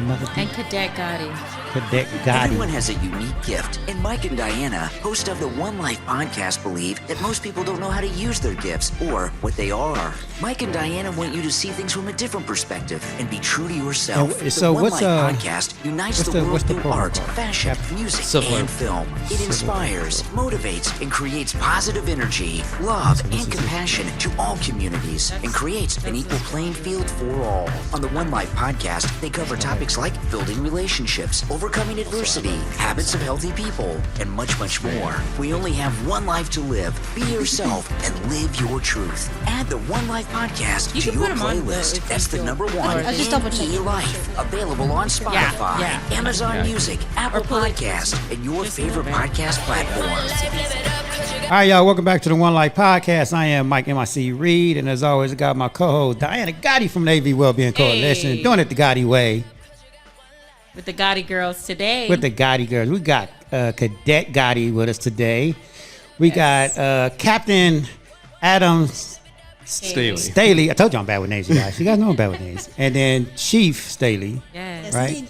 another thing. And Cadet Gotti. Cadet Gotti. Everyone has a unique gift, and Mike and Diana, host of the One Life podcast, believe that most people don't know how to use their gifts or what they are. Mike and Diana want you to see things from a different perspective and be true to yourself. And so the One what's Life podcast unites the world through art, protocol? fashion, music, Civil and film. It inspires, motivates, and creates positive energy, love, and compassion to all communities, and creates an equal playing field for all. On the One Life podcast, they cover topics like building relationships, overcoming adversity, habits of healthy people, and much, much more. We only have one life to live. Be yourself and live your truth. Add the One Life podcast to your playlist. That's the number one. I'll just double check. 1NELife. Available on Spotify, Amazon Music, Apple Podcasts, and your favorite podcast platforms. All right, y'all, welcome back to the One Life podcast. I am Mike MIC Reed, and as always, I got my co-host Diana Gotti from the AV Wellbeing Coalition, doing it the Gotti way. With the Gotti girls today. With the Gotti girls. We got Cadet Gotti with us today. We got Captain Adams Staley. I told you I'm bad with names, you guys. You guys know I'm bad with names. And then Chief Staley. Yes. Right? Indeed.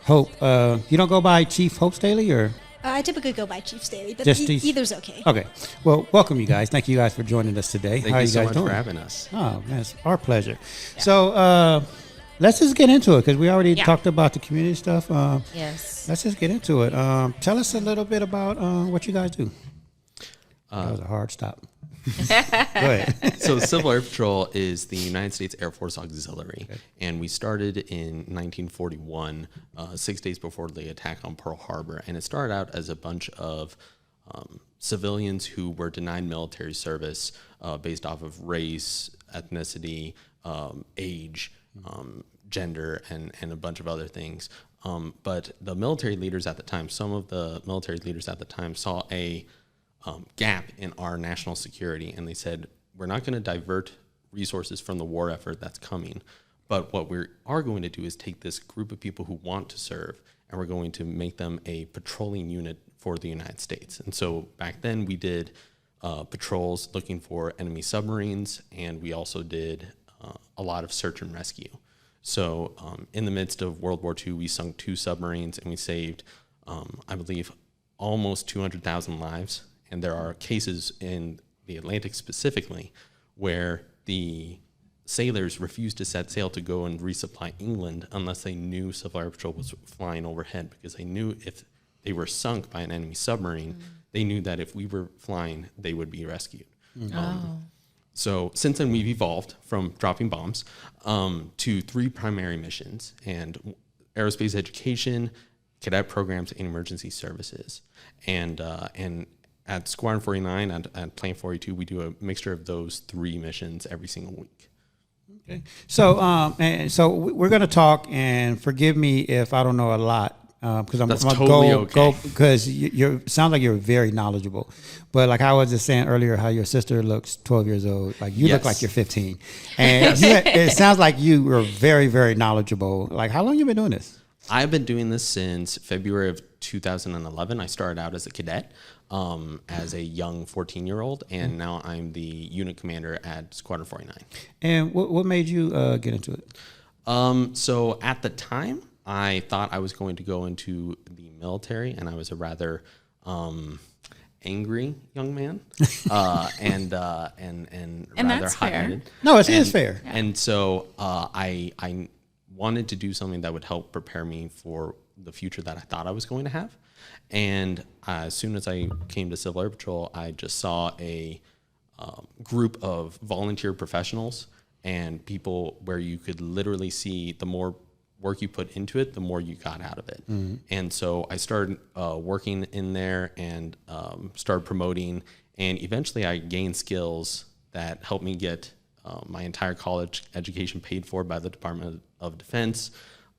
Hope. You don't go by Chief Hope Staley, or? I typically go by Chief Staley, but Just either's okay. Okay. Well, welcome you guys. Thank you guys for joining us today. Thank How you you so guys much doing? for having us. Oh, man, it's our pleasure. Yeah. So let's just get into it because we already talked about the community stuff. Yes. Let's just get into it. Tell us a little bit about what you guys do. That was a hard stop. Go ahead. So Civil Air Patrol is the United States Air Force Auxiliary, and we started in 1941, 6 days before the attack on Pearl Harbor. And it started out as a bunch of civilians who were denied military service based off of race, ethnicity, age, gender, and a bunch of other things. But the military leaders at the time, some of the military leaders at the time saw a gap in our national security, and they said, we're not going to divert resources from the war effort that's coming, but what we are going to do is take this group of people who want to serve, and we're going to make them a patrolling unit for the United States. And so back then we did patrols looking for enemy submarines, and we also did a lot of search and rescue. So in the midst of World War II, we sunk 2 submarines, and we saved, I believe, almost 200,000 lives. And there are cases in the Atlantic specifically where the sailors refused to set sail to go and resupply England unless they knew Civil Air Patrol was flying overhead, because they knew if they were sunk by an enemy submarine, they knew that if we were flying, they would be rescued. So since then, we've evolved from dropping bombs to 3 primary missions: and aerospace education, cadet programs, and emergency services. And at Squadron 49, at Plane 42, we do a mixture of those 3 missions every single week. Okay. So we're going to talk, and forgive me if I don't know a lot, because I'm going to go because you sounds like you're very knowledgeable. But like I was just saying earlier, how your sister looks 12 years old, like you look like you're 15, and it sounds like you are very, very knowledgeable. Like, how long you been doing this? I've been doing this since February of 2011. I started out as a cadet, as a young 14-year-old, and now I'm the unit commander at Squadron 49. And what made you get into it? So at the time, I thought I was going to go into the military, and I was a rather angry young man, and rather hot-headed. No, it is fair. And so I wanted to do something that would help prepare me for the future that I thought I was going to have. And as soon as I came to Civil Air Patrol, I just saw a group of volunteer professionals and people where you could literally see the more work you put into it, the more you got out of it. Mm-hmm. And so I started working in there and started promoting. And eventually I gained skills that helped me get my entire college education paid for by the Department of Defense.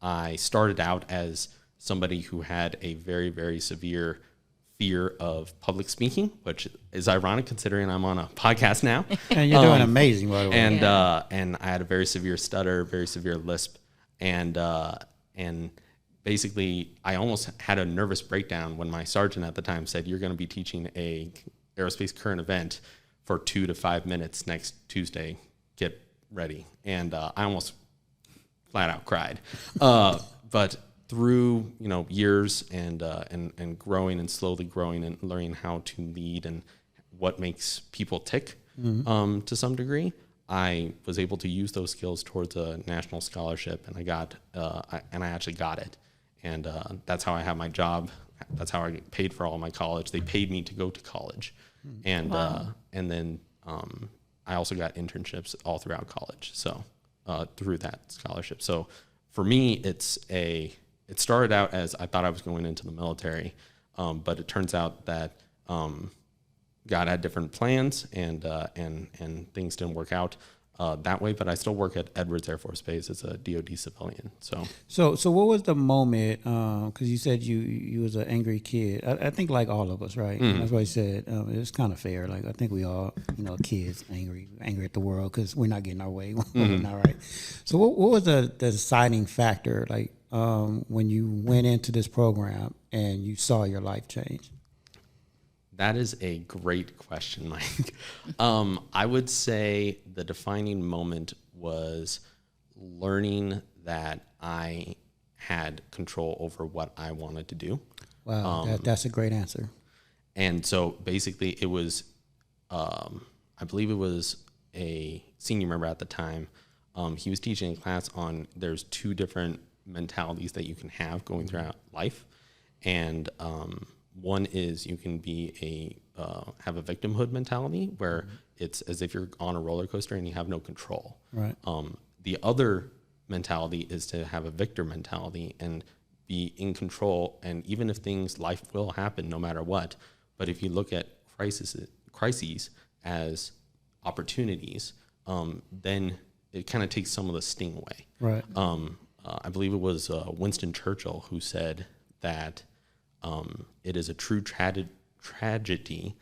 I started out as somebody who had a very, very severe fear of public speaking, which is ironic considering I'm on a podcast now. And you're doing amazing, by the way. And I had a very severe stutter, very severe lisp, and basically I almost had a nervous breakdown when my sergeant at the time said, "You're going to be teaching a aerospace current event for 2 to 5 minutes next Tuesday. Get ready." And I almost flat out cried. But through years and growing and slowly growing and learning how to lead and what makes people tick to some degree, I was able to use those skills towards a national scholarship, and I actually got it, and that's how I have my job. That's how I get paid for all my college. They paid me to go to college, and then I also got internships all throughout college. So through that scholarship. So for me, it started out as I thought I was going into the military, but it turns out that God had different plans, and things didn't work out that way. But I still work at Edwards Air Force Base as a DoD civilian. So what was the moment? Because you said you was an angry kid. I think like all of us, right? That's what I said. It's kind of fair. Like I think we all, kids angry at the world because we're not getting our way. We're not right. So what was the deciding factor? Like when you went into this program and you saw your life change? That is a great question, Mike. I would say the defining moment was learning that I had control over what I wanted to do. Wow, that's a great answer. And so basically it was, I believe it was a senior member at the time. He was teaching a class on there's two different mentalities that you can have going throughout life. And one is you can be have a victimhood mentality where it's as if you're on a roller coaster and you have no control. Right. The other mentality is to have a victor mentality and be in control. And even if life will happen no matter what, but if you look at crises as opportunities, then it kind of takes some of the sting away. Right. I believe it was Winston Churchill who said that it is a true tragedy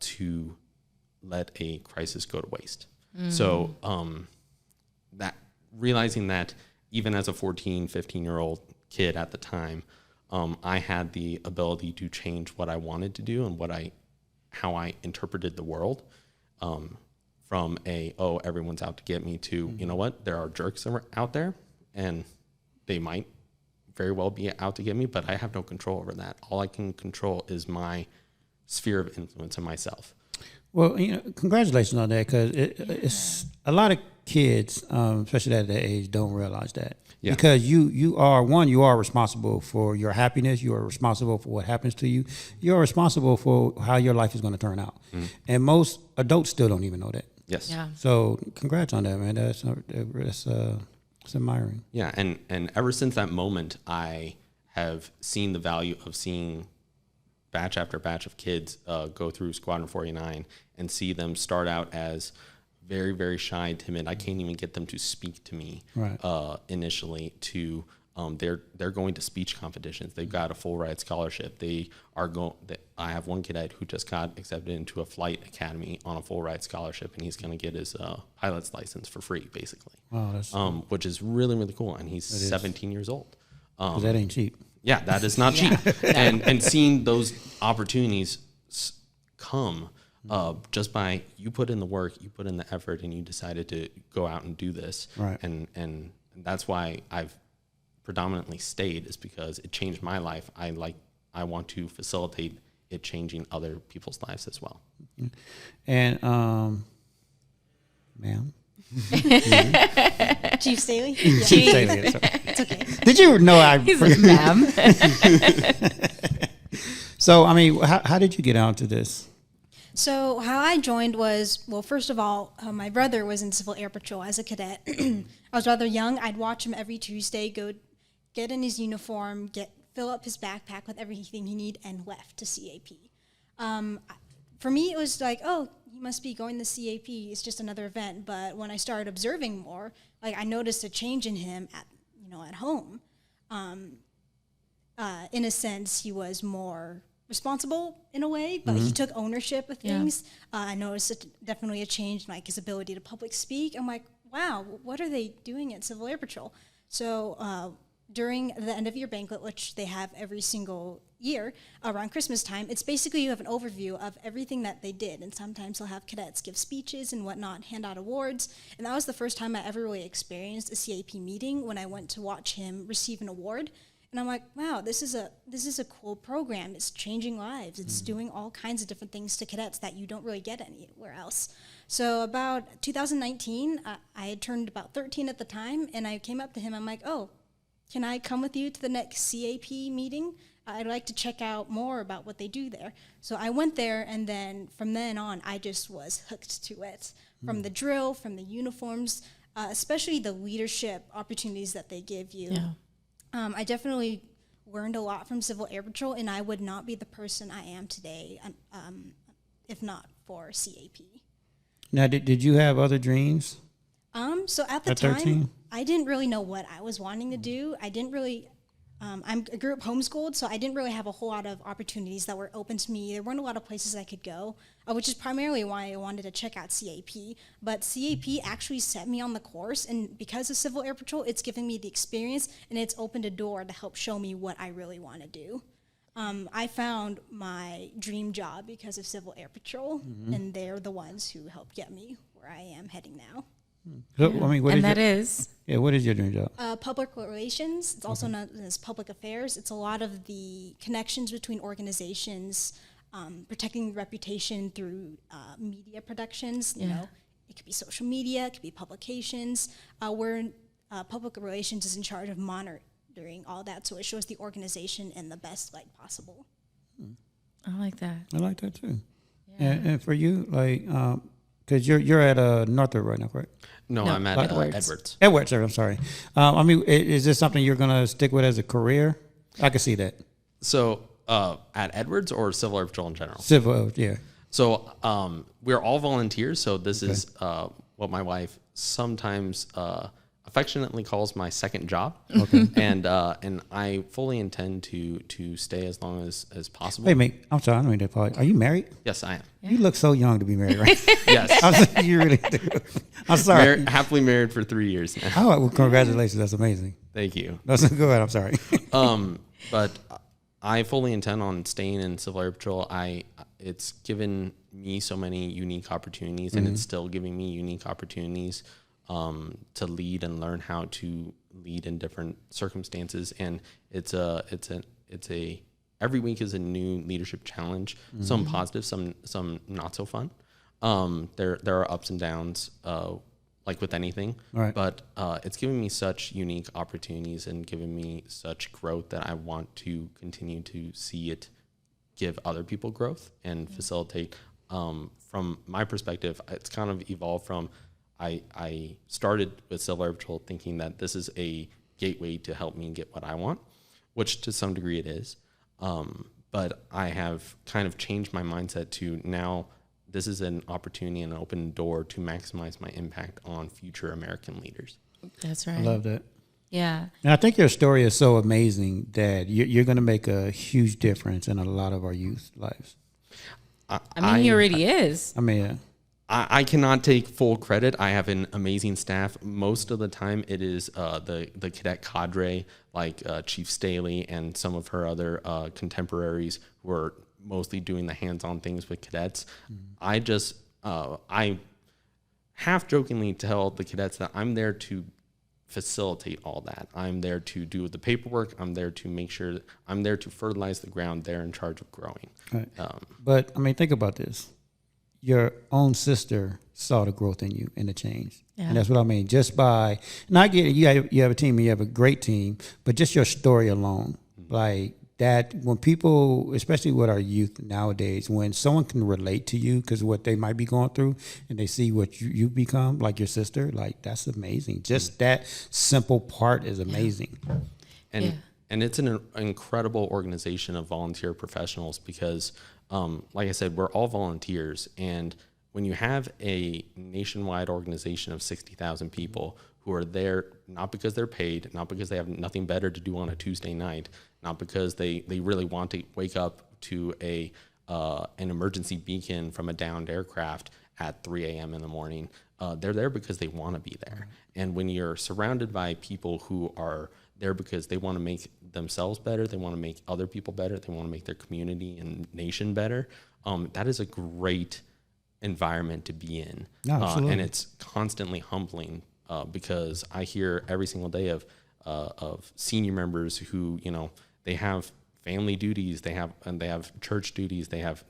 to let a crisis go to waste. So that realizing that even as a 14, 15-year-old kid at the time, I had the ability to change what I wanted to do and how I interpreted the world, from everyone's out to get me to, you know what, there are jerks out there and they might very well be out to get me, but I have no control over that. All I can control is my sphere of influence and myself. Well, congratulations on that, because it's a lot of kids, especially at that age, don't realize that. Yeah. Because you are responsible for your happiness. You are responsible for what happens to you. You are responsible for how your life is going to turn out. And most adults still don't even know that. Yes. Yeah. So congrats on that, man. That's it's admiring. Yeah, and ever since that moment, I have seen the value of seeing batch after batch of kids go through Squadron 49 and see them start out as very, very shy and timid. I can't even get them to speak to me initially. To they're going to speech competitions. They've got a full ride scholarship. They are going. I have one cadet who just got accepted into a flight academy on a full ride scholarship, and he's going to get his pilot's license for free, basically. Wow, that's which is really, really cool. And he's 17 years old. That ain't cheap. Yeah, that is not cheap. And seeing those opportunities come just by you put in the work, you put in the effort, and you decided to go out and do this. Right. And that's why I've predominantly stayed, is because it changed my life. I want to facilitate it changing other people's lives as well. And ma'am. Chief Staley? Chief Staley. It's okay. Did you know He's like, ma'am. So, I mean, how did you get onto this? So how I joined was, well, first of all, my brother was in Civil Air Patrol as a cadet. I was rather young. I'd watch him every Tuesday go get in his uniform, fill up his backpack with everything he need, and left to CAP. For me, it was like, oh, he must be going to CAP. It's just another event. But when I started observing more, like I noticed a change in him at home. In a sense, he was more responsible in a way, but he took ownership of things. I noticed definitely a change in like his ability to public speak. I'm like, wow, what are they doing at Civil Air Patrol? So during the end of year banquet, which they have every single year around Christmas time, it's basically you have an overview of everything that they did. And sometimes they'll have cadets give speeches and whatnot, hand out awards. And that was the first time I ever really experienced a CAP meeting, when I went to watch him receive an award. And I'm like, wow, this is a cool program. It's changing lives. It's doing all kinds of different things to cadets that you don't really get anywhere else. So about 2019, I had turned about 13 at the time, and I came up to him. I'm like, oh, can I come with you to the next CAP meeting? I'd like to check out more about what they do there. So I went there, and then from then on, I just was hooked to it. From the drill, from the uniforms, especially the leadership opportunities that they give you. Yeah. I definitely learned a lot from Civil Air Patrol, and I would not be the person I am today if not for CAP. Now, did you have other dreams? So at the time, 13? I didn't really know what I was wanting to do. I didn't really, I grew up homeschooled, so I didn't really have a whole lot of opportunities that were open to me. There weren't a lot of places I could go, which is primarily why I wanted to check out CAP. But CAP actually set me on the course, and because of Civil Air Patrol, it's given me the experience, and it's opened a door to help show me what I really want to do. I found my dream job because of Civil Air Patrol, and they're the ones who helped get me where I am heading now. So, I mean, what is your dream job? Public relations. It's also known as public affairs. It's a lot of the connections between organizations, protecting reputation through media productions. You know, it could be social media, it could be publications. Where public relations is in charge of monitoring all that, so it shows the organization in the best light possible. I like that. I like that too. Yeah. And for you, like, because you're at Northrop right now, correct? No, I'm at Edwards. Edwards, sir. I'm sorry. I mean, is this something you're going to stick with as a career? I can see that. So at Edwards or Civil Air Patrol in general? Civil, yeah. So we're all volunteers. So this is what my wife sometimes affectionately calls my second job. Okay. And I fully intend to stay as long as possible. Wait, mate. I'm sorry. I don't mean to apologize. Are you married? Yes, I am. You look so young to be married, right? Yes. You really do. I'm sorry. Happily married for 3 years now. Oh, well, congratulations. That's amazing. Thank you. No, go ahead. I'm sorry. But I fully intend on staying in Civil Air Patrol. It's given me so many unique opportunities, and it's still giving me unique opportunities to lead and learn how to lead in different circumstances. And it's a every week is a new leadership challenge. Some positive, some not so fun. There are ups and downs, like with anything. Right. But it's given me such unique opportunities and given me such growth that I want to continue to see it give other people growth and facilitate. From my perspective, it's kind of evolved from I started with Civil Air Patrol thinking that this is a gateway to help me get what I want, which to some degree it is. But I have kind of changed my mindset to now this is an opportunity and an open door to maximize my impact on future American leaders. That's right. I love that. Yeah. And I think your story is so amazing that you're going to make a huge difference in a lot of our youth lives. I mean, he already is. I mean, yeah. I cannot take full credit. I have an amazing staff. Most of the time, it is the cadet cadre, like Chief Staley and some of her other contemporaries who are mostly doing the hands-on things with cadets. I half jokingly tell the cadets that I'm there to facilitate all that. I'm there to do the paperwork. I'm there to make sure I'm there to fertilize the ground. They're in charge of growing. Right. But I mean, think about this. Your own sister saw the growth in you and the change. Yeah. And that's what I mean. Just by, and I get it, you have a team and you have a great team, but just your story alone, like that, when people, especially with our youth nowadays, when someone can relate to you because of what they might be going through and they see what you've become, like your sister, like that's amazing. Just that simple part is amazing. And it's an incredible organization of volunteer professionals because like I said, we're all volunteers. And when you have a nationwide organization of 60,000 people who are there, not because they're paid, not because they have nothing better to do on a Tuesday night, not because they really want to wake up to an emergency beacon from a downed aircraft at 3 a.m. in the morning. They're there because they want to be there. And when you're surrounded by people who are there because they want to make themselves better. They want to make other people better. They want to make their community and nation better. That is a great environment to be in. And it's constantly humbling because I hear every single day of senior members who, they have family duties, they have church duties, they have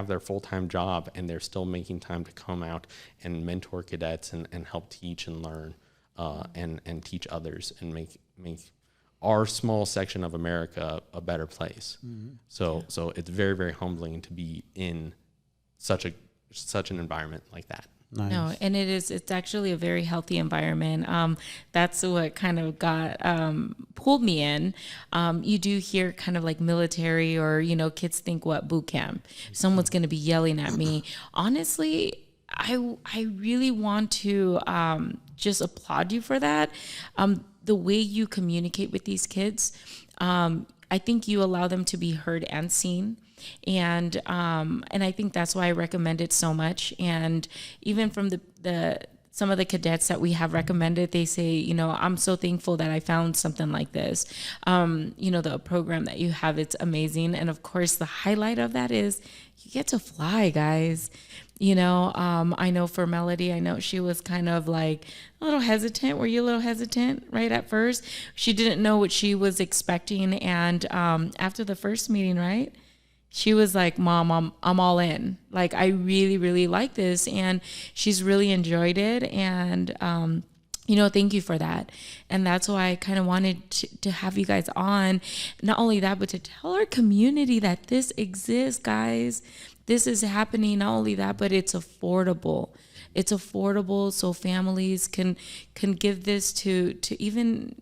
their full-time job, and they're still making time to come out and mentor cadets and help teach and learn and teach others and make our small section of America a better place. So it's very, very humbling to be in such an environment like that. Nice. No, and it's actually a very healthy environment. That's what kind of got pulled me in. You do hear kind of like military or, kids think what boot camp. Someone's going to be yelling at me. Honestly, I really want to just applaud you for that. The way you communicate with these kids, I think you allow them to be heard and seen. And I think that's why I recommend it so much. And even from some of the cadets that we have recommended, they say, I'm so thankful that I found something like this. The program that you have, it's amazing. And of course, the highlight of that is you get to fly, guys. I know for Melody, I know she was kind of like a little hesitant. Were you a little hesitant right at first? She didn't know what she was expecting. And after the first meeting, right? She was like, Mom, I'm all in. Like, I really, really like this. And she's really enjoyed it. And, thank you for that. And that's why I kind of wanted to have you guys on. Not only that, but to tell our community that this exists, guys. This is happening. Not only that, but it's affordable. It's affordable, so families can give this to even,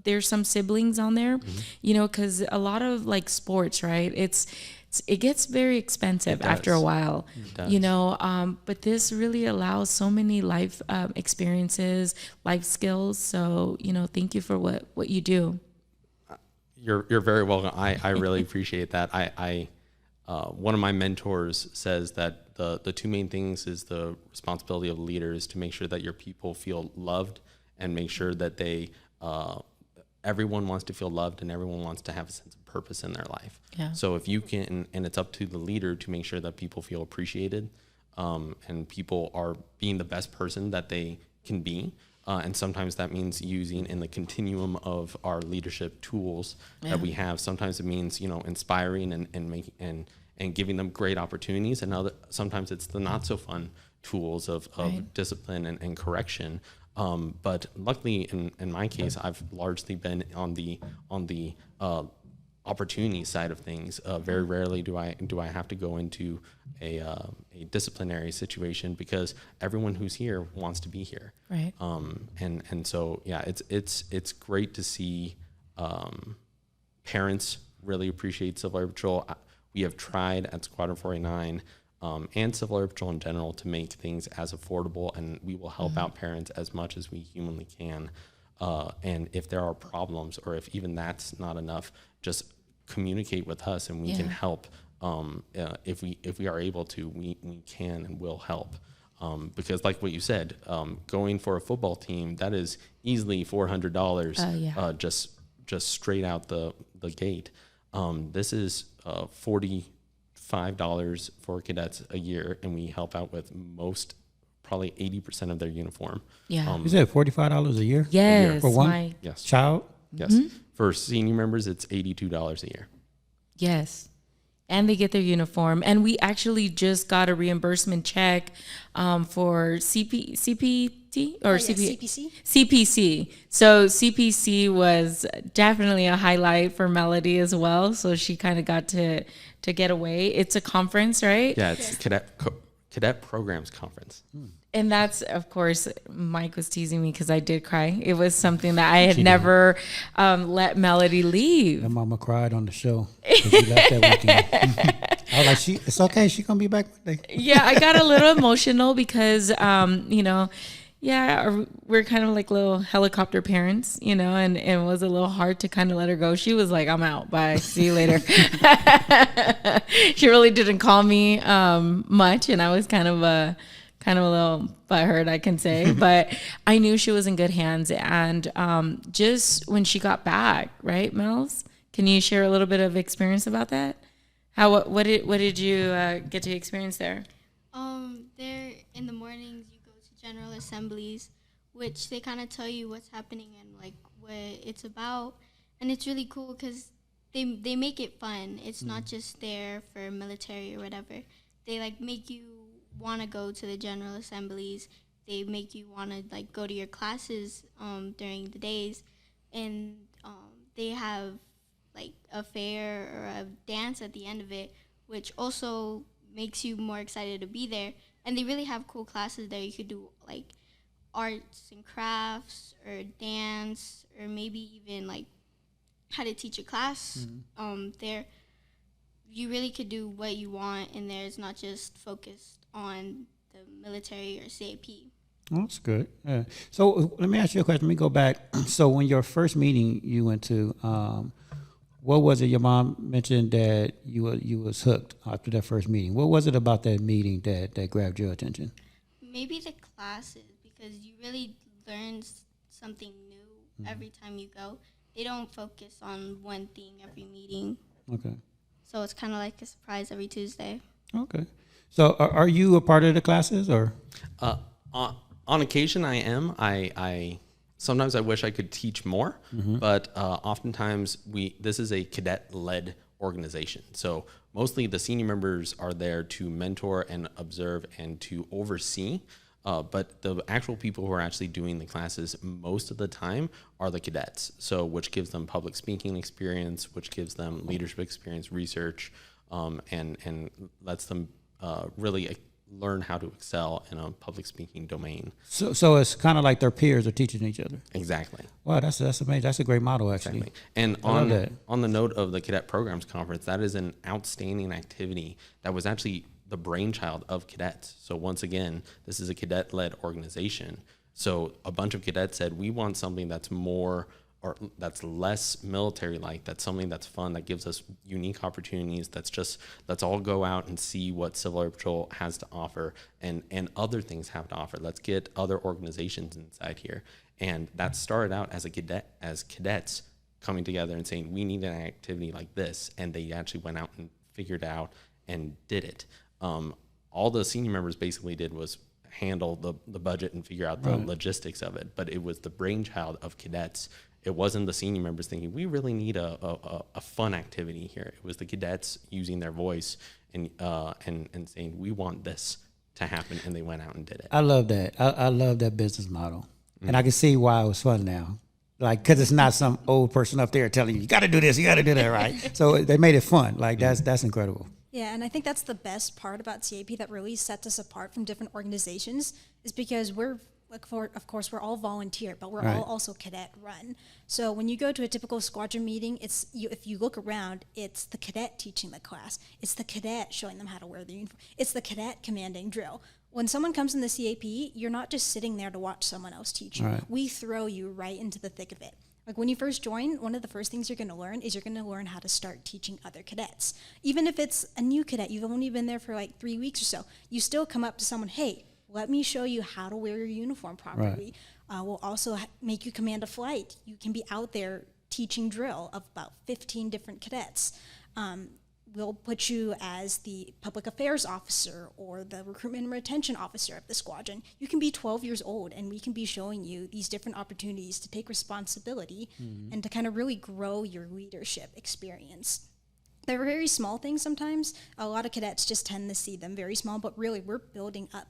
there's some siblings on there, because a lot of like sports, right? It gets very expensive after a while, but this really allows so many life experiences, life skills. So, thank you for what you do. You're very welcome. I really appreciate that. One of my mentors says that the two main things is the responsibility of leaders to make sure that your people feel loved and make sure that everyone wants to feel loved and everyone wants to have a sense of purpose in their life. Yeah. So if you can, and it's up to the leader to make sure that people feel appreciated and people are being the best person that they can be. And sometimes that means using in the continuum of our leadership tools that we have. Sometimes it means, inspiring and making and giving them great opportunities. And sometimes it's the not so fun tools of discipline and correction. But luckily in my case, I've largely been on the opportunity side of things. Very rarely do I have to go into a disciplinary situation because everyone who's here wants to be here. Right. And so it's great to see parents really appreciate Civil Air Patrol. We have tried at Squadron 489 and Civil Air Patrol in general to make things as affordable, and we will help out parents as much as we humanly can. And if there are problems, or if even that's not enough, just communicate with us, and we can help. If we are able to, we can and will help. Because like what you said, going for a football team, that is easily $400 just straight out the gate. This is $45 for cadets a year, and we help out with probably 80% of their uniform. Yeah. You said $45 a year? Yes. A year for one child? Yes. Mm-hmm. For senior members, it's $82 a year. Yes. And they get their uniform. And we actually just got a reimbursement check for CPT or CPC. CPC. So CPC was definitely a highlight for Melody as well. So she kind of got to get away. It's a conference, right? Yeah, it's Cadet Programs Conference. And that's, of course, Mike was teasing me because I did cry. It was something that I had never let Melody leave. My mama cried on the show because she left that weekend. I was like, it's okay. She's going to be back Monday. Yeah, I got a little emotional because, we're kind of like little helicopter parents, and it was a little hard to kind of let her go. She was like, I'm out. Bye. See you later. She really didn't call me much, and I was kind of kind of a little butthurt, I can say, but I knew she was in good hands. And just when she got back, right, Mel's? Can you share a little bit of experience about that? What did you get to experience there? There in the mornings you go to general assemblies, which they kind of tell you what's happening and like what it's about, and it's really cool because they make it fun. It's not just there for military or whatever. They like make you want to go to the general assemblies. They make you want to like go to your classes during the days, and they have like a fair or a dance at the end of it, which also makes you more excited to be there. And they really have cool classes there. You could do like arts and crafts or dance or maybe even like how to teach a class. There, you really could do what you want in there. It's not just focused on the military or CAP. Oh, that's good. Yeah. So let me ask you a question. Let me go back. So when your first meeting you went to, what was it? Your mom mentioned that you was hooked after that first meeting. What was it about that meeting that grabbed your attention? Maybe the classes, because you really learn something new every time you go. They don't focus on one thing every meeting. Okay. So it's kind of like a surprise every Tuesday. Okay. So are you a part of the classes or? On occasion I am. I sometimes I wish I could teach more, but oftentimes this is a cadet-led organization. So mostly the senior members are there to mentor and observe and to oversee. But the actual people who are actually doing the classes most of the time are the cadets. So which gives them public speaking experience, which gives them leadership experience, research, and lets them really learn how to excel in a public speaking domain. So it's kind of like their peers are teaching each other. Exactly. Wow, that's amazing. That's a great model, actually. Exactly. And on the note of the Cadet Programs Conference, that is an outstanding activity that was actually the brainchild of cadets. So once again, this is a cadet-led organization. So a bunch of cadets said, we want something that's more or that's less military-like, that's something that's fun, that gives us unique opportunities, let's all go out and see what Civil Air Patrol has to offer and other things have to offer. Let's get other organizations inside here. And that started out as cadets coming together and saying, we need an activity like this. And they actually went out and figured out and did it. All the senior members basically did was handle the budget and figure out the logistics of it. But it was the brainchild of cadets. It wasn't the senior members thinking, we really need a fun activity here. It was the cadets using their voice and saying, we want this to happen, and they went out and did it. I love that. I love that business model. And I can see why it was fun now. Like, because it's not some old person up there telling you got to do this, you got to do that, right? So they made it fun. Like, that's incredible. Yeah, and I think that's the best part about CAP that really sets us apart from different organizations is because of course, we're all volunteer, but we're all also cadet run. So when you go to a typical squadron meeting, if you look around, it's the cadet teaching the class. It's the cadet showing them how to wear the uniform. It's the cadet commanding drill. When someone comes in the CAP, you're not just sitting there to watch someone else teach you. Right. We throw you right into the thick of it. Like when you first join, one of the first things you're going to learn is you're going to learn how to start teaching other cadets. Even if it's a new cadet, you've only been there for like 3 weeks or so, you still come up to someone, hey, let me show you how to wear your uniform properly. Right. We'll also make you command a flight. You can be out there teaching drill of about 15 different cadets. We'll put you as the public affairs officer or the recruitment and retention officer of the squadron. You can be 12 years old, and we can be showing you these different opportunities to take responsibility and to kind of really grow your leadership experience. They're very small things sometimes. A lot of cadets just tend to see them very small, but really we're building up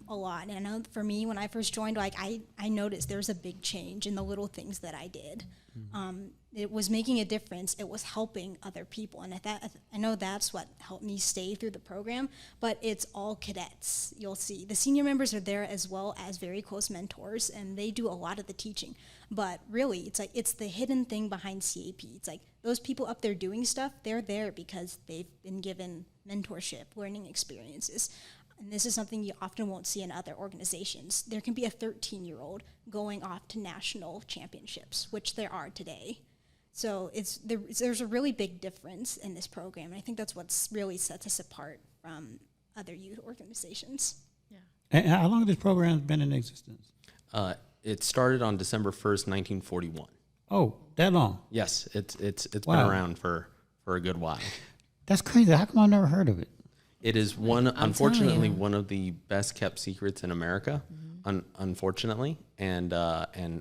a lot. And I know for me, when I first joined, like I noticed there's a big change in the little things that I did. It was making a difference. It was helping other people. And I know that's what helped me stay through the program, but it's all cadets. You'll see the senior members are there as well as very close mentors, and they do a lot of the teaching. But really, it's the hidden thing behind CAP. It's like those people up there doing stuff, they're there because they've been given mentorship, learning experiences. And this is something you often won't see in other organizations. There can be a 13-year-old going off to national championships, which there are today. So there's a really big difference in this program. And I think that's what really sets us apart from other youth organizations. Yeah. And how long has this program been in existence? It started on December 1st, 1941. Oh, that long? Yes, it's Wow. been around for a good while. That's crazy. How come I've never heard of it? It is unfortunately one of the best kept secrets in America, unfortunately, and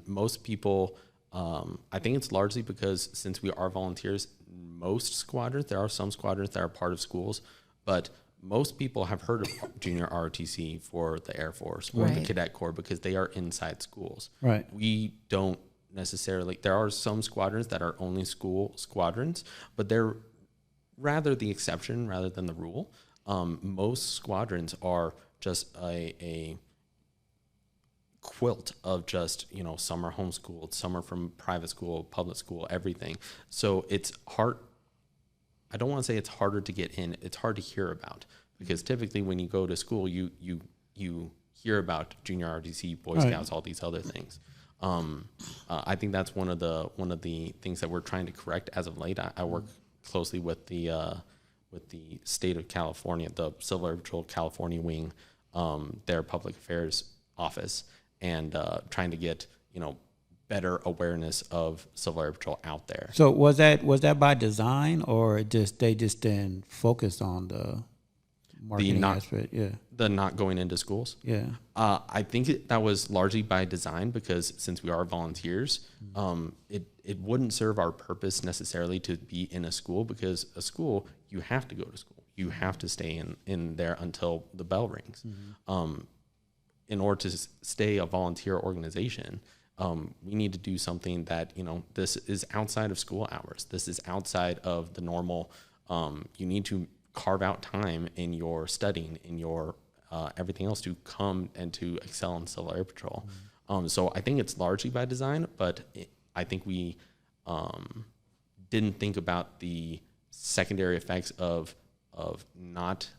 most people. I think it's largely because since we are volunteers, most squadrons, there are some squadrons that are part of schools, but most people have heard of junior ROTC for the Air Force or the Cadet Corps because they are inside schools. Right. We don't necessarily, there are some squadrons that are only school squadrons, but they're rather the exception rather than the rule. Most squadrons are just a quilt of just, some are homeschooled, some are from private school, public school, everything. So it's hard. I don't want to say it's harder to get in. It's hard to hear about because typically when you go to school, you hear about junior ROTC, Boy Scouts, all these other things. I think that's one of the things that we're trying to correct as of late. I work closely with the state of California, the Civil Air Patrol California wing, their public affairs office, and trying to get better awareness of Civil Air Patrol out there. So was that by design, or they just didn't focus on the marketing aspect? Yeah, the not going into schools. Yeah, I think that was largely by design because since we are volunteers, it wouldn't serve our purpose necessarily to be in a school because a school you have to go to school, you have to stay in there until the bell rings. In order to stay a volunteer organization. We need to do something that, this is outside of school hours. This is outside of the normal. You need to carve out time in your studying, in your everything else to come and to excel in Civil Air Patrol. So I think it's largely by design, but I think we didn't think about the secondary effects of not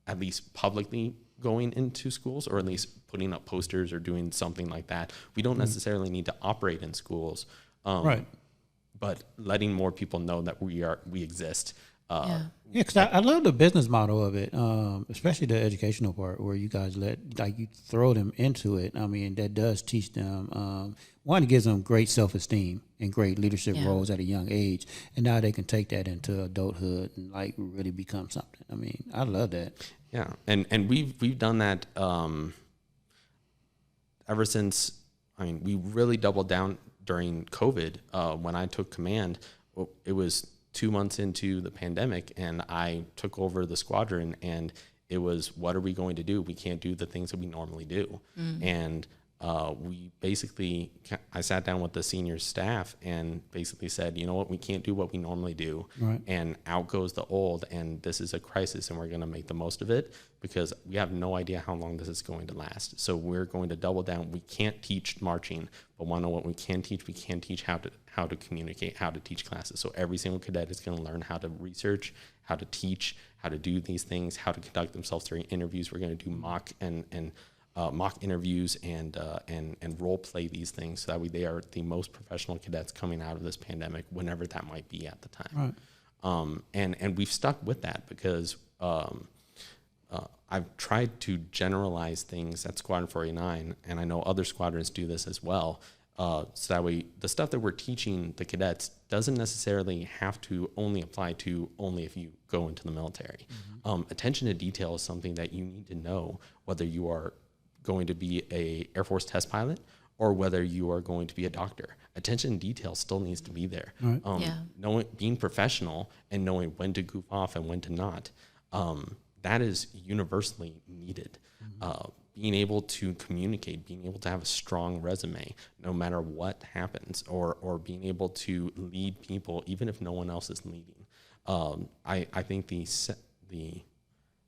at least publicly going into schools, or at least putting up posters or doing something like that. We don't necessarily need to operate in schools, right? But letting more people know that we exist. Because I love the business model of it, especially the educational part where you guys you throw them into it. I mean, that does teach them. One, it gives them great self-esteem and great leadership roles at a young age, and now they can take that into adulthood and really become something. I mean, I love that. Yeah, and we've done that ever since. I mean, we really doubled down during COVID when I took command. It was 2 months into the pandemic, and I took over the squadron, and it was, what are we going to do? We can't do the things that we normally do. And I sat down with the senior staff and basically said, you know what, we can't do what we normally do. Right. And out goes the old, and this is a crisis, and we're going to make the most of it because we have no idea how long this is going to last. So we're going to double down. We can't teach marching, but want to know what we can teach? We can teach how to communicate, how to teach classes. So every single cadet is going to learn how to research, how to teach, how to do these things, how to conduct themselves during interviews. We're going to do mock interviews and role play these things so that way they are the most professional cadets coming out of this pandemic, whenever that might be at the time. Right. And we've stuck with that because I've tried to generalize things at Squadron 489, and I know other squadrons do this as well. So that way the stuff that we're teaching the cadets doesn't necessarily have to only apply to only if you go into the military. Attention to detail is something that you need to know, whether you are going to be a Air Force test pilot or whether you are going to be a doctor. Attention to detail still needs to be there. Right. Being professional and knowing when to goof off and when to not, that is universally needed. Being able to communicate, being able to have a strong resume, no matter what happens, or being able to lead people, even if no one else is leading. I think the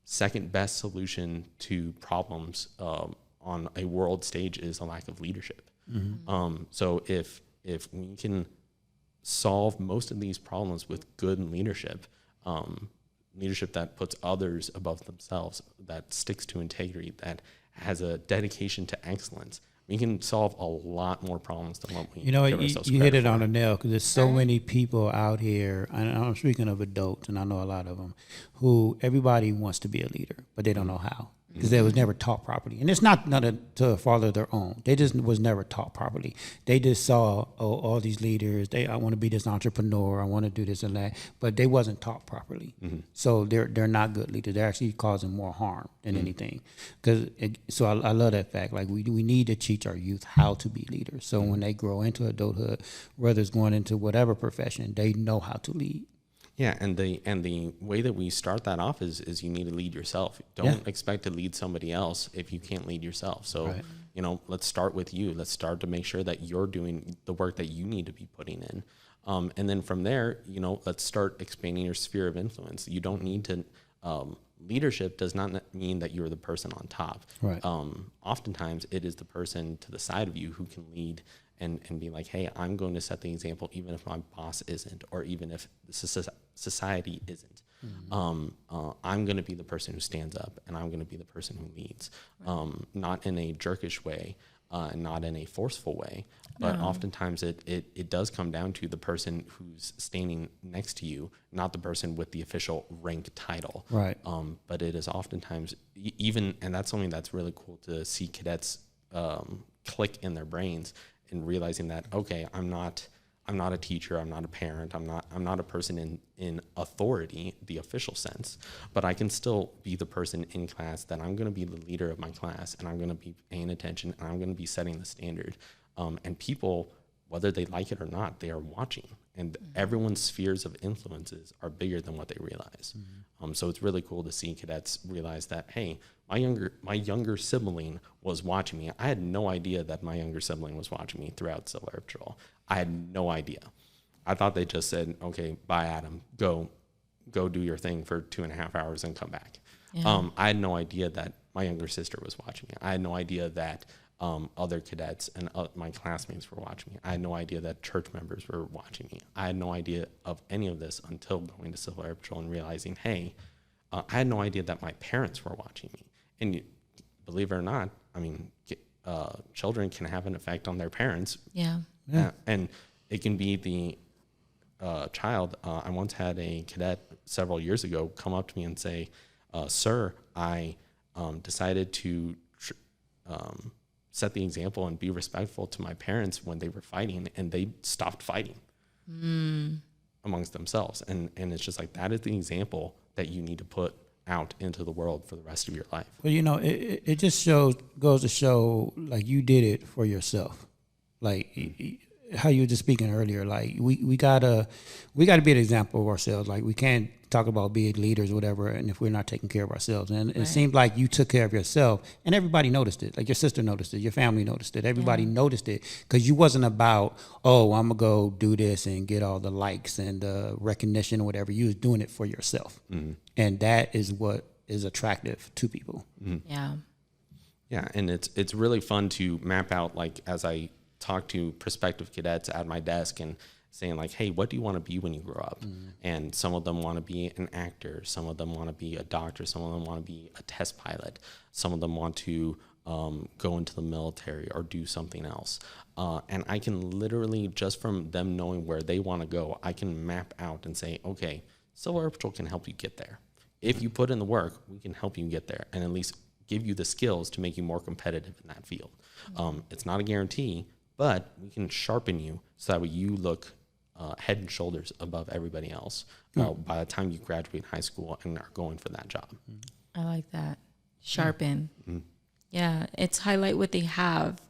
second best solution to problems on a world stage is a lack of leadership. So if we can solve most of these problems with good leadership, leadership that puts others above themselves, that sticks to integrity, that has a dedication to excellence, we can solve a lot more problems than what we give ourselves you hit it for. on the nail, because there's so many people out here, and I'm speaking of adults, and I know a lot of them, who everybody wants to be a leader, but they don't know how. because they was never taught properly. And it's not nothing to a father of their own. They just was never taught properly. They just saw, all these leaders, I want to be this entrepreneur, I want to do this and that, but they wasn't taught properly. So they're not good leaders. They're actually causing more harm than anything. So I love that fact. Like we need to teach our youth how to be leaders. So when they grow into adulthood, whether it's going into whatever profession, they know how to lead. Yeah, and the way that we start that off is you need to lead yourself. Don't expect to lead somebody else if you can't lead yourself. So, let's start with you. Let's start to make sure that you're doing the work that you need to be putting in. And then from there, let's start expanding your sphere of influence. You don't need to, leadership does not mean that you're the person on top. Right. Oftentimes it is the person to the side of you who can lead and be like, hey, I'm going to set the example even if my boss isn't, or even if the society isn't. I'm going to be the person who stands up, and I'm going to be the person who leads, not in a jerkish way, not in a forceful way, but oftentimes it does come down to the person who's standing next to you, not the person with the official rank title. Right. But it is oftentimes and that's something that's really cool to see cadets click in their brains, and realizing that, okay, I'm not a teacher, I'm not a parent, I'm not a person in authority, the official sense, but I can still be the person in class that I'm going to be the leader of my class, and I'm going to be paying attention, and I'm going to be setting the standard. And people, whether they like it or not, they are watching, and everyone's spheres of influences are bigger than what they realize. So it's really cool to see cadets realize that, hey, my younger sibling was watching me. I had no idea that my younger sibling was watching me throughout Civil Air Patrol. I had no idea. I thought they just said, okay, bye, Adam, go do your thing for 2.5 hours and come back. Yeah. I had no idea that my younger sister was watching me. I had no idea that other cadets and my classmates were watching me. I had no idea that church members were watching me. I had no idea of any of this until going to Civil Air Patrol and realizing, hey, I had no idea that my parents were watching me. And believe it or not, I mean, children can have an effect on their parents. Yeah. And it can be the child. I once had a cadet several years ago come up to me and say, sir, I decided to set the example and be respectful to my parents when they were fighting, and they stopped fighting amongst themselves. And it's just like, that is the example that you need to put out into the world for the rest of your life. Well, it just goes to show, like, you did it for yourself. Like how you were just speaking earlier, like we gotta be an example of ourselves. Like, we can't talk about being leaders or whatever, and if we're not taking care of ourselves. And it seemed like you took care of yourself, and everybody noticed it. Like, your sister noticed it, your family noticed it, everybody noticed it, because you wasn't about, oh, I'm gonna go do this and get all the likes and the recognition or whatever. You was doing it for yourself, and that is what is attractive to people. Yeah, and it's really fun to map out, like, as I talk to prospective cadets at my desk and saying, like, hey, what do you want to be when you grow up? And some of them want to be an actor, some of them want to be a doctor, some of them want to be a test pilot, some of them want to go into the military or do something else. And I can literally, just from them knowing where they want to go, I can map out and say, okay, Civil Air Patrol can help you get there. If you put in the work, we can help you get there, and at least give you the skills to make you more competitive in that field. It's not a guarantee, but we can sharpen you so that way you look head and shoulders above everybody else by the time you graduate high school and are going for that job. I like that. Sharpen. Yeah, it's highlight what they have,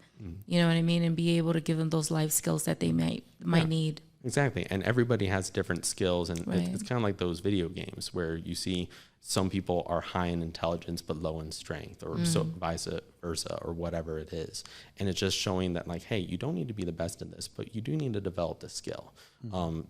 you know what I mean, and be able to give them those life skills that they might need. Exactly, and everybody has different skills, and it's kind of like those video games where you see some people are high in intelligence but low in strength, or so vice versa, or whatever it is. And it's just showing that, like, hey, you don't need to be the best in this, but you do need to develop this skill.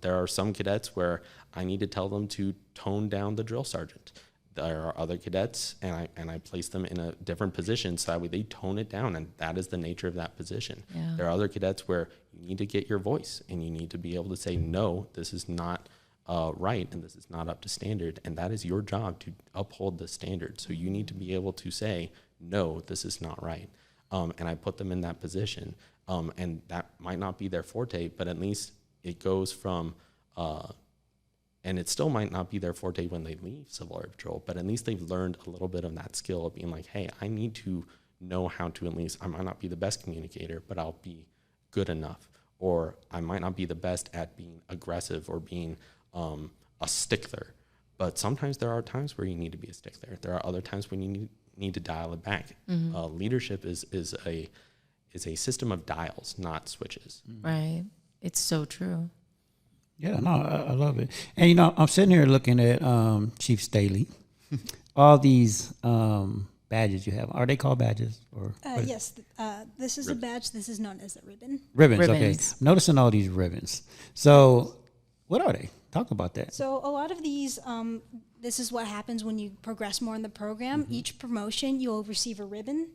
There are some cadets where I need to tell them to tone down the drill sergeant. There are other cadets, and I place them in a different position so that way they tone it down, and that is the nature of that position. Yeah. There are other cadets where you need to get your voice, and you need to be able to say, no, this is not right, and this is not up to standard, and that is your job to uphold the standard. So you need to be able to say, no, this is not right. And I put them in that position, and that might not be their forte, but at least it goes from And it still might not be their forte when they leave Civil Air Patrol, but at least they've learned a little bit of that skill of being like, hey, I need to know how to, at least, I might not be the best communicator, but I'll be good enough. Or I might not be the best at being aggressive or being a stickler. But sometimes there are times where you need to be a stickler. There are other times when you need to dial it back. Leadership is a system of dials, not switches. Right. It's so true. Yeah, no, I love it. And, you know, I'm sitting here looking at Chief Staley. All these badges you have, are they called badges? Or Yes, this is a badge. This is known as a ribbon. Ribbons, Ribbons. okay. I'm noticing all these ribbons. So what are they? Talk about that. So a lot of these, this is what happens when you progress more in the program. Each promotion, you'll receive a ribbon.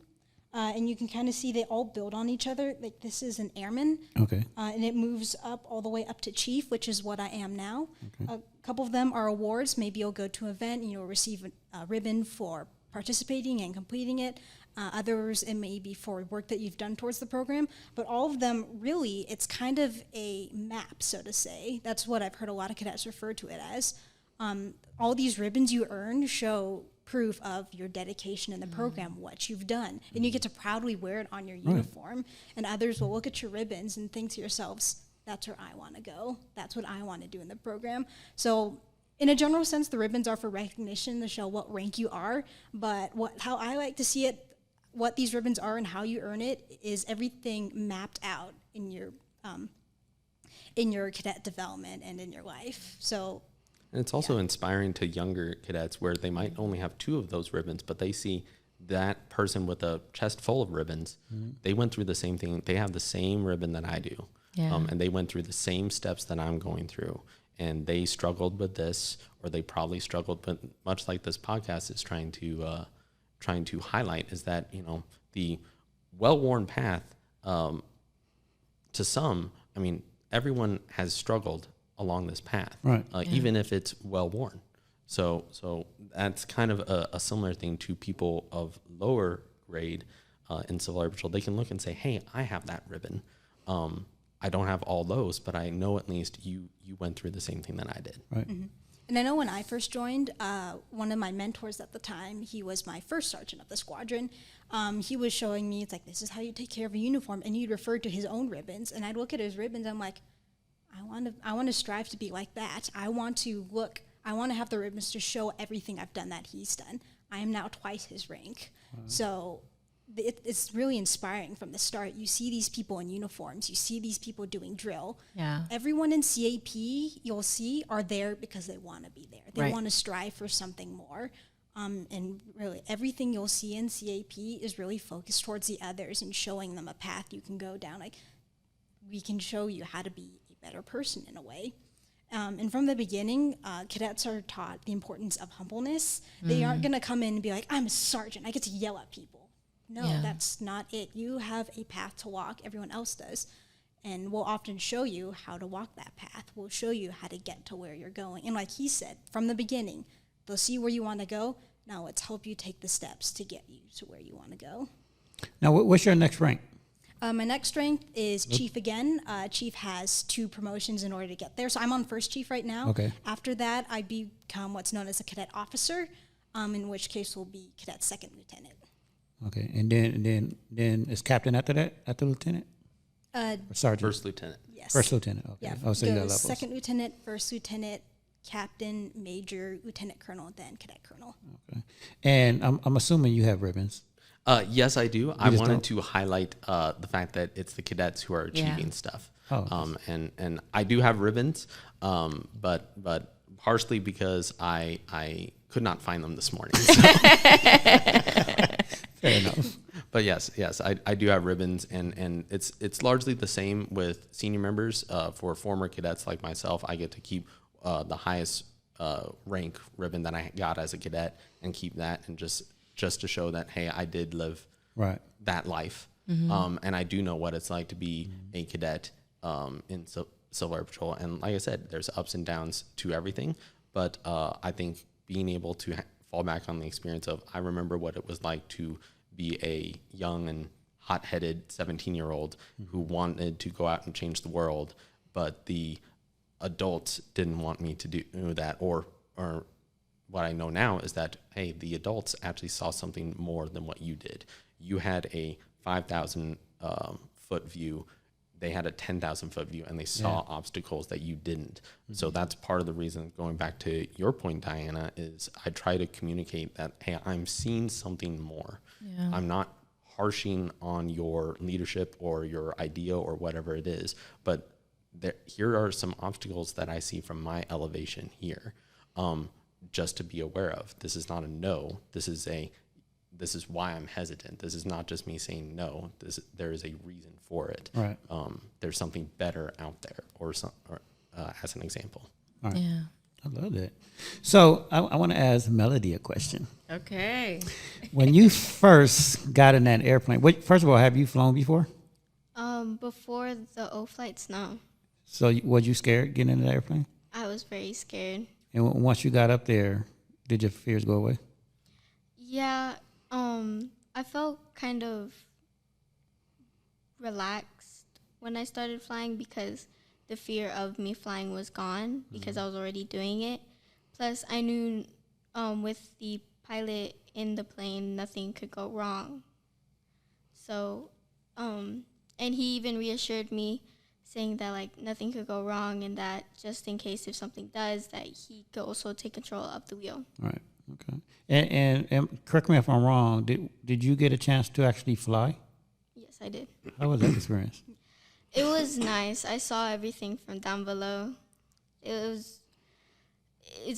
And you can kind of see they all build on each other. Like this is an airman. Okay. And it moves up all the way up to chief, which is what I am now. Okay. A couple of them are awards. Maybe you'll go to an event and you'll receive a ribbon for participating and completing it. Others, it may be for work that you've done towards the program. But all of them, really, it's kind of a map, so to say. That's what I've heard a lot of cadets refer to it as. All these ribbons you earn show proof of your dedication in the program, what you've done. And you get to proudly wear it on your uniform. And others will look at your ribbons and think to yourselves, that's where I want to go. That's what I want to do in the program. So in a general sense, the ribbons are for recognition to show what rank you are. But how I like to see it, what these ribbons are and how you earn it is everything mapped out in your cadet development and in your life. So. And it's also inspiring to younger cadets where they might only have 2 of those ribbons, but they see that person with a chest full of ribbons. They went through the same thing. They have the same ribbon that I do. Yeah. And they went through the same steps that I'm going through. And they struggled with this, or they probably struggled with, much like this podcast is trying to highlight, is that, you know, the well-worn path, to some, I mean, everyone has struggled along this path, right? Even if it's well worn. So that's kind of a similar thing to people of lower grade in Civil Air Patrol. They can look and say, hey, I have that ribbon. I don't have all those, but I know at least you went through the same thing that I did. Right. And I know when I first joined, one of my mentors at the time, he was my first sergeant of the squadron. He was showing me, it's like, this is how you take care of a uniform. And he'd refer to his own ribbons. And I'd look at his ribbons, I'm like, I want to strive to be like that. I want to have the ribbons to show everything I've done that he's done. I am now twice his rank. So it's really inspiring from the start. You see these people in uniforms. You see these people doing drill. Yeah. Everyone in CAP, you'll see, are there because they want to be there. They want to strive for something more. And really, everything you'll see in CAP is really focused towards the others and showing them a path you can go down. Like, we can show you how to be better person in a way. And from the beginning, cadets are taught the importance of humbleness. They aren't going to come in and be like, I'm a sergeant, I get to yell at people. No, that's not it. You have a path to walk, everyone else does. And we'll often show you how to walk that path. We'll show you how to get to where you're going. And like he said, from the beginning, they'll see where you want to go. Now let's help you take the steps to get you to where you want to go. Now, what's your next rank? My next rank is Chief again. Chief has 2 promotions in order to get there. So I'm on first Chief right now. Okay. After that, I become what's known as a cadet officer, in which case will be cadet second lieutenant. Okay, and then is captain after that, after lieutenant? Or sergeant? First lieutenant. Yes. First lieutenant, okay. Yeah. Oh, so you got Goes levels. second lieutenant, first lieutenant, captain, major, lieutenant colonel, then cadet colonel. Okay. And I'm assuming you have ribbons. Yes, I do. I wanted to highlight the fact that it's the cadets who are achieving stuff. Oh. And I do have ribbons, but partially because I could not find them this morning. So. Fair enough. But yes, I do have ribbons, and it's largely the same with senior members. For former cadets like myself, I get to keep the highest rank ribbon that I got as a cadet and keep that, and just to show that, hey, I did live that life. And I do know what it's like to be a cadet in Civil Air Patrol. And like I said, there's ups and downs to everything. But I think being able to fall back on the experience of, I remember what it was like to be a young and hot-headed 17-year-old who wanted to go out and change the world, but the adults didn't want me to do that, or what I know now is that, hey, the adults actually saw something more than what you did. You had a 5,000 foot view. They had a 10,000 foot view, and they saw obstacles that you didn't. So that's part of the reason, going back to your point, Diana, is I try to communicate that, hey, I'm seeing something more. Yeah. I'm not harshing on your leadership or your idea or whatever it is, but here are some obstacles that I see from my elevation here, just to be aware of. This is not a no. This is why I'm hesitant. This is not just me saying no. There is a reason for it. Right. There's something better out there, or as an example. All right. Yeah. I love that. So I want to ask Melody a question. Okay. When you first got in that airplane, first of all, have you flown before? Before the O flights, no. So was you scared getting in the airplane? I was very scared. And once you got up there, did your fears go away? Yeah. I felt kind of relaxed when I started flying because the fear of me flying was gone because I was already doing it. Plus, I knew with the pilot in the plane, nothing could go wrong. So, and he even reassured me, saying that like nothing could go wrong, and that just in case if something does, that he could also take control of the wheel. Right. Okay. And correct me if I'm wrong. Did you get a chance to actually fly? Yes, I did. How was that experience? It was nice. I saw everything from down below. It's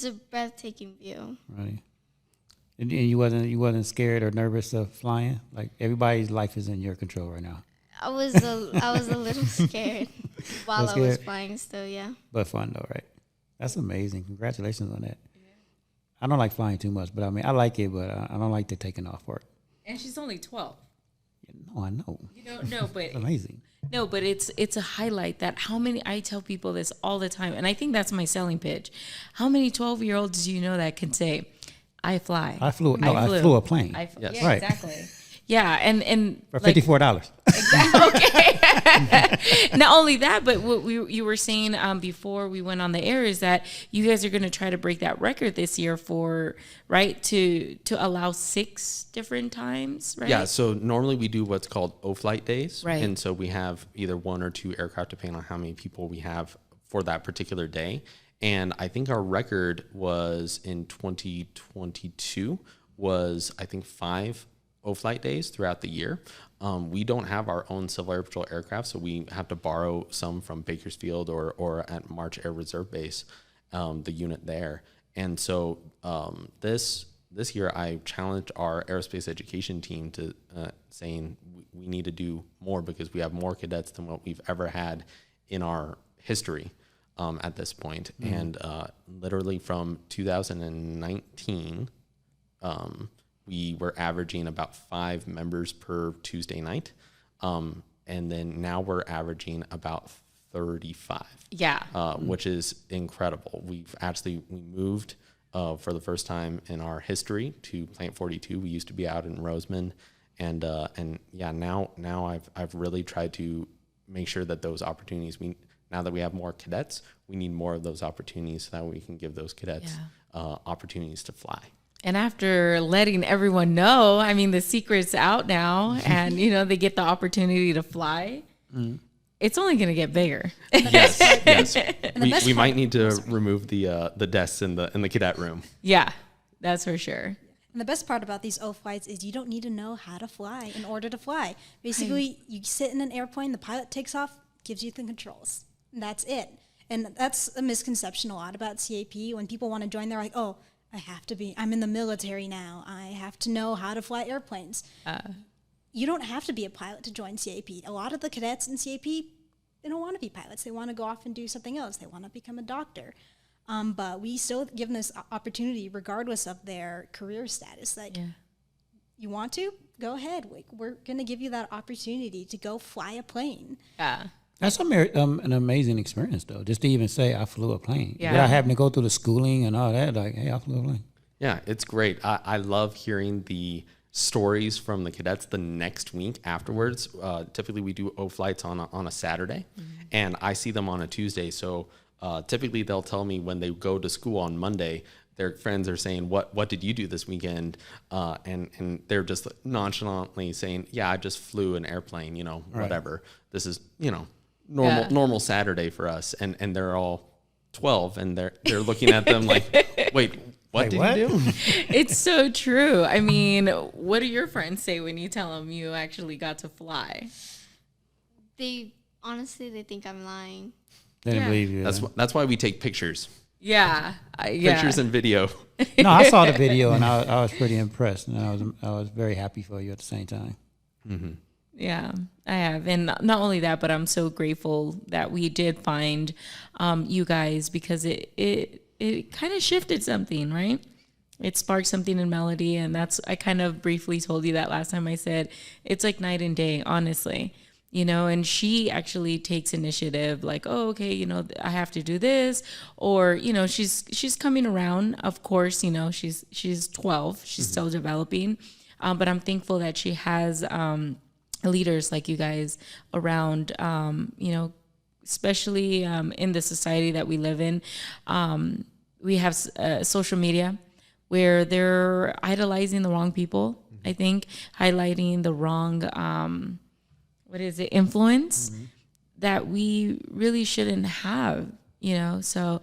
a breathtaking view. Right. And you wasn't scared or nervous of flying? Like everybody's life is in your control right now. I was a little scared while I was flying still, yeah. But fun though, right? That's amazing. Congratulations on that. Yeah. I don't like flying too much, but I mean I like it, but I don't like the taking off part. And she's only 12. No, I know. You don't know, but it's amazing. No, but it's a highlight that I tell people this all the time, and I think that's my selling pitch. How many 12-year-olds do you know that can say, I fly? I flew a plane. Yes. Yeah, right. Exactly. Yeah, and for $54. Okay. Not only that, but what you were saying before we went on the air is that you guys are going to try to break that record this year to allow 6 different times, right? Yeah. So normally we do what's called O-flight days, right? And so we have either 1 or 2 aircraft depending on how many people we have for that particular day. And I think our record was in 2022 was I think 5 O-flight days throughout the year. We don't have our own Civil Air Patrol aircraft, so we have to borrow some from Bakersfield or at March Air Reserve Base, the unit there. And so this year I challenged our aerospace education team to saying we need to do more because we have more cadets than what we've ever had in our history at this point. Mm-hmm. And literally from 2019, we were averaging about 5 members per Tuesday night. And then now we're averaging about 35. Yeah. Which is incredible. We moved for the first time in our history to Plant 42. We used to be out in Roseman. And yeah, now I've really tried to make sure that those opportunities, now that we have more cadets, we need more of those opportunities so that we can give those cadets opportunities to fly. And after letting everyone know, I mean, the secret's out now and, they get the opportunity to fly. Mm. It's only going to get bigger. Yes. We might need to remove the desks in the cadet room. Yeah, that's for sure. And the best part about these O flights is you don't need to know how to fly in order to fly. Basically, you sit in an airplane, the pilot takes off, gives you the controls. And that's it. And that's a misconception a lot about CAP. When people want to join, they're like, oh, I'm in the military now. I have to know how to fly airplanes. You don't have to be a pilot to join CAP. A lot of the cadets in CAP, they don't want to be pilots. They want to go off and do something else. They want to become a doctor. But we still give them this opportunity regardless of their career status. You want to? Go ahead. We're going to give you that opportunity to go fly a plane. Yeah. That's an amazing experience, though, just to even say I flew a plane. Yeah. Without having to go through the schooling and all that, like, hey, I flew a plane. Yeah, it's great. I love hearing the stories from the cadets the next week afterwards. Typically, we do O flights on a Saturday, and I see them on a Tuesday. So typically they'll tell me when they go to school on Monday, their friends are saying, what did you do this weekend? And they're just nonchalantly saying, yeah, I just flew an airplane, whatever. This is, normal Saturday for us. And they're all 12 and they're looking at them like, wait, what did you do? It's so true. I mean, what do your friends say when you tell them you actually got to fly? They think I'm lying. They didn't believe you. That's why we take pictures. Yeah. Pictures and video. No, I saw the video and I was pretty impressed, and I was very happy for you at the same time. Mm-hmm. Yeah, I have. And not only that, but I'm so grateful that we did find you guys, because it kind of shifted something, right? It sparked something in Melody. And I kind of briefly told you that last time. I said, it's like night and day, honestly. And she actually takes initiative, like, oh, okay, I have to do this, or, she's coming around. Of course, she's 12, she's still developing, but I'm thankful that she has leaders like you guys around, especially in the society that we live in. We have social media where they're idolizing the wrong people, I think, highlighting the wrong influence that we really shouldn't have, So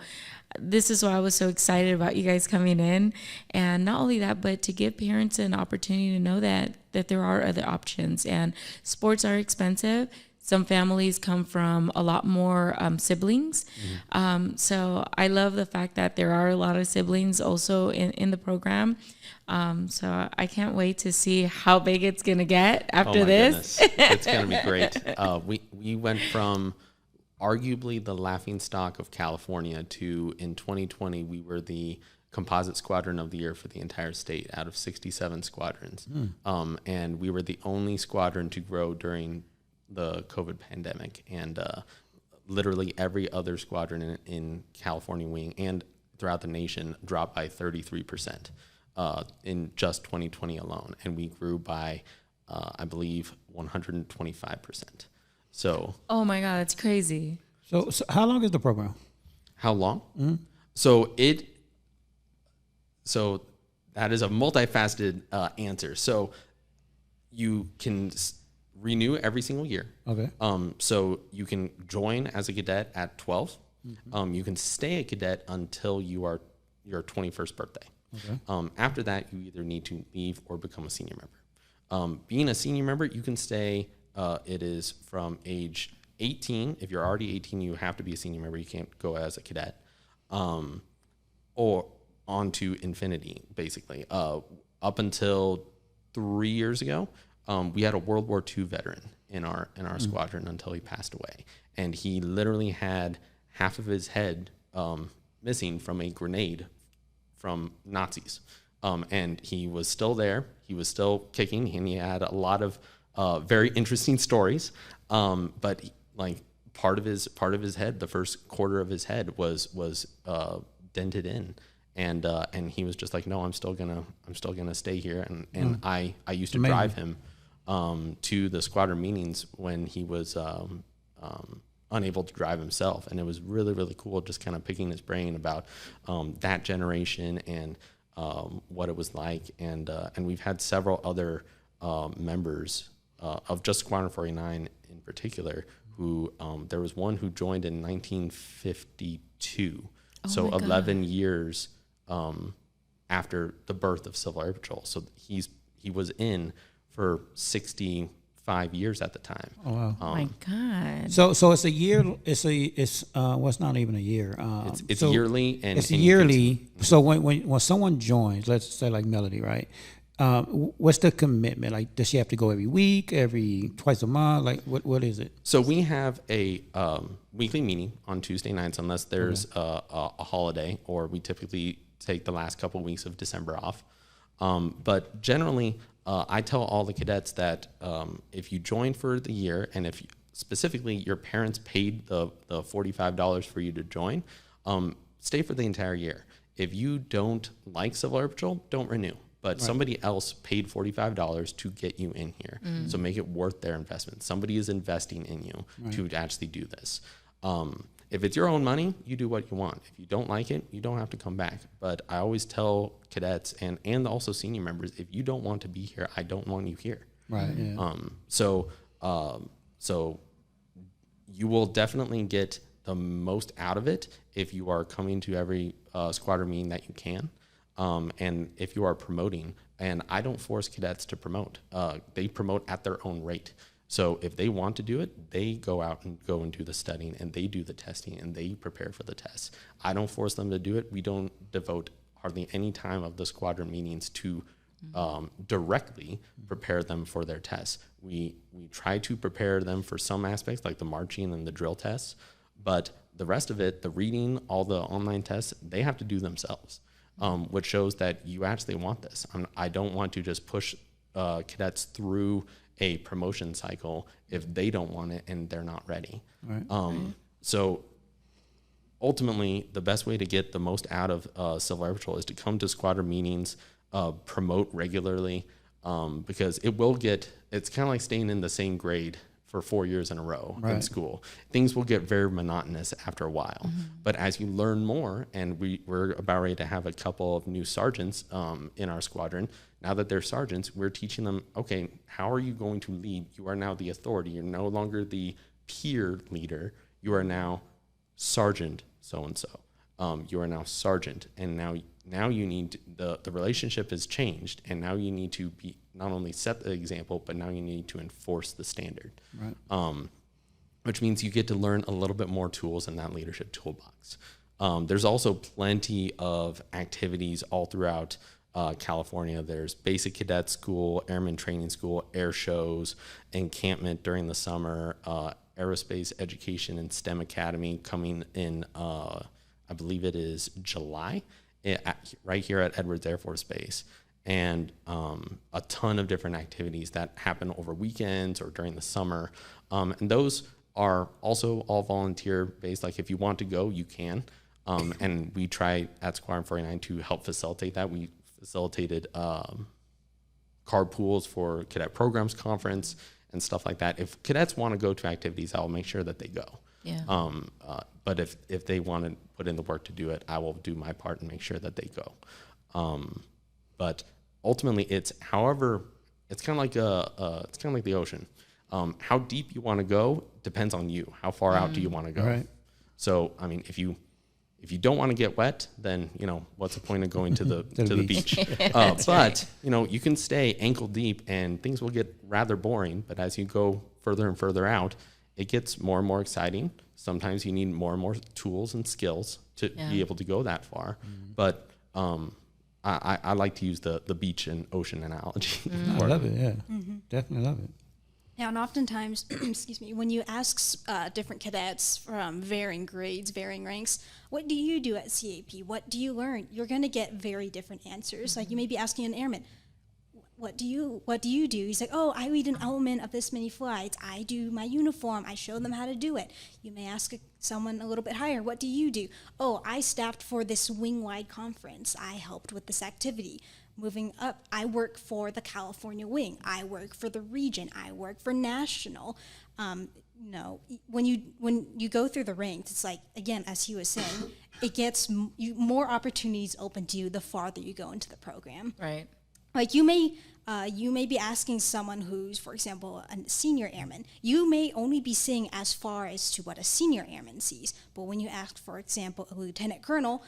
this is why I was so excited about you guys coming in. And not only that, but to give parents an opportunity to know that there are other options. And sports are expensive. Some families come from a lot more siblings. So I love the fact that there are a lot of siblings also in the program. So I can't wait to see how big it's going to get after this. It's going to be great. We went from arguably the laughingstock of California to, in 2020, we were the composite squadron of the year for the entire state out of 67 squadrons. And we were the only squadron to grow during the COVID pandemic. And literally every other squadron in California wing and throughout the nation dropped by 33%. In just 2020 alone, and we grew by, I believe, 125%. So, oh my God, that's crazy. So how long is the program? How long? Mm-hmm. So that is a multifaceted answer. So you can renew every single year. Okay. So you can join as a cadet at 12. Mm-hmm. You can stay a cadet until your 21st birthday. Okay. After that, you either need to leave or become a senior member. Being a senior member, you can stay, it is from age 18. If you're already 18, you have to be a senior member. You can't go as a cadet. Or on to infinity, basically. Up until 3 years ago, we had a World War II veteran in our squadron until he passed away. And he literally had half of his head missing from a grenade from Nazis. And he was still there. He was still kicking, and he had a lot of very interesting stories. But part of his head, the first quarter of his head was dented in. And he was just like, no, I'm still gonna stay here. And I used to drive him to the squadron meetings when he was unable to drive himself, and it was really, really cool just kind of picking his brain about that generation and what it was like. And we've had several other members of just Squadron 49 in particular who there was one who joined in 1952, so 11 years after the birth of Civil Air Patrol. So he was in for 65 years at the time. Oh wow! My God! So it's a year. It's not even a year. It's yearly, and it's yearly. So when someone joins, let's say like Melody, right? What's the commitment? Like, does she have to go every week, twice a month? Like, what is it? So we have a weekly meeting on Tuesday nights, unless there's a holiday, or we typically take the last couple of weeks of December off. But generally, I tell all the cadets that if you join for the year, and if specifically your parents paid the $45 for you to join, stay for the entire year. If you don't like Civil Air Patrol, don't renew. But somebody else paid $45 to get you in here. So make it worth their investment. Somebody is investing in you to actually do this. if it's your own money, you do what you want. If you don't like it, you don't have to come back. But I always tell cadets and also senior members, if you don't want to be here, I don't want you here. Right. Yeah. So you will definitely get the most out of it if you are coming to every squadron meeting that you can, and if you are promoting. And I don't force cadets to promote. They promote at their own rate. So if they want to do it, they go out and go and do the studying, and they do the testing, and they prepare for the tests. I don't force them to do it. We don't devote hardly any time of the squadron meetings to directly prepare them for their tests. We try to prepare them for some aspects, like the marching and the drill tests, but the rest of it, the reading, all the online tests, they have to do themselves, which shows that you actually want this. I don't want to just push cadets through a promotion cycle if they don't want it and they're not ready. Right. So ultimately, the best way to get the most out of Civil Air Patrol is to come to squadron meetings, promote regularly, because it's kind of like staying in the same grade for 4 years in a row in school. Things will get very monotonous after a while. But as you learn more, and we're about ready to have a couple of new sergeants in our squadron. Now that they're sergeants, we're teaching them, okay, how are you going to lead? You are now the authority. You're no longer the peer leader. You are now Sergeant so-and-so. You are now sergeant, and now you need the relationship has changed, and now you need to be not only set the example, but now you need to enforce the standard. Right. Which means you get to learn a little bit more tools in that leadership toolbox. There's also plenty of activities all throughout California. There's basic cadet school, airman training school, air shows, encampment during the summer, aerospace education and STEM academy coming in, I believe it is July, right here at Edwards Air Force Base. And a ton of different activities that happen over weekends or during the summer. And those are also all volunteer based. Like if you want to go, you can. And we try at Squadron 49 to help facilitate that. We facilitated carpools for Cadet Programs Conference and stuff like that. If cadets want to go to activities, I'll make sure that they go. Yeah. But if they want to put in the work to do it, I will do my part and make sure that they go. But ultimately, it's kind of like the ocean. How deep you want to go depends on you. How far out do you want to go? Right. So, I mean, if you don't want to get wet, then what's the point of going to the beach? But you can stay ankle deep, and things will get rather boring. But as you go further and further out, it gets more and more exciting. Sometimes you need more and more tools and skills to be able to go that far. But I like to use the beach and ocean analogy. I love it, yeah. Definitely love it. Now, and oftentimes, excuse me, when you ask different cadets from varying grades, varying ranks, what do you do at CAP? What do you learn? You're going to get very different answers. Like you may be asking an airman, what do you do? He's like, oh, I lead an element of this many flights. I do my uniform. I show them how to do it. You may ask someone a little bit higher, what do you do? Oh, I staffed for this wing-wide conference. I helped with this activity. Moving up, I work for the California wing. I work for the region. I work for national. When you go through the ranks, it's like, again, as he was saying, it gets more opportunities open to you the farther you go into the program. Right. Like you may be asking someone who's, for example, a senior airman. You may only be seeing as far as to what a senior airman sees. But when you ask, for example, a lieutenant colonel,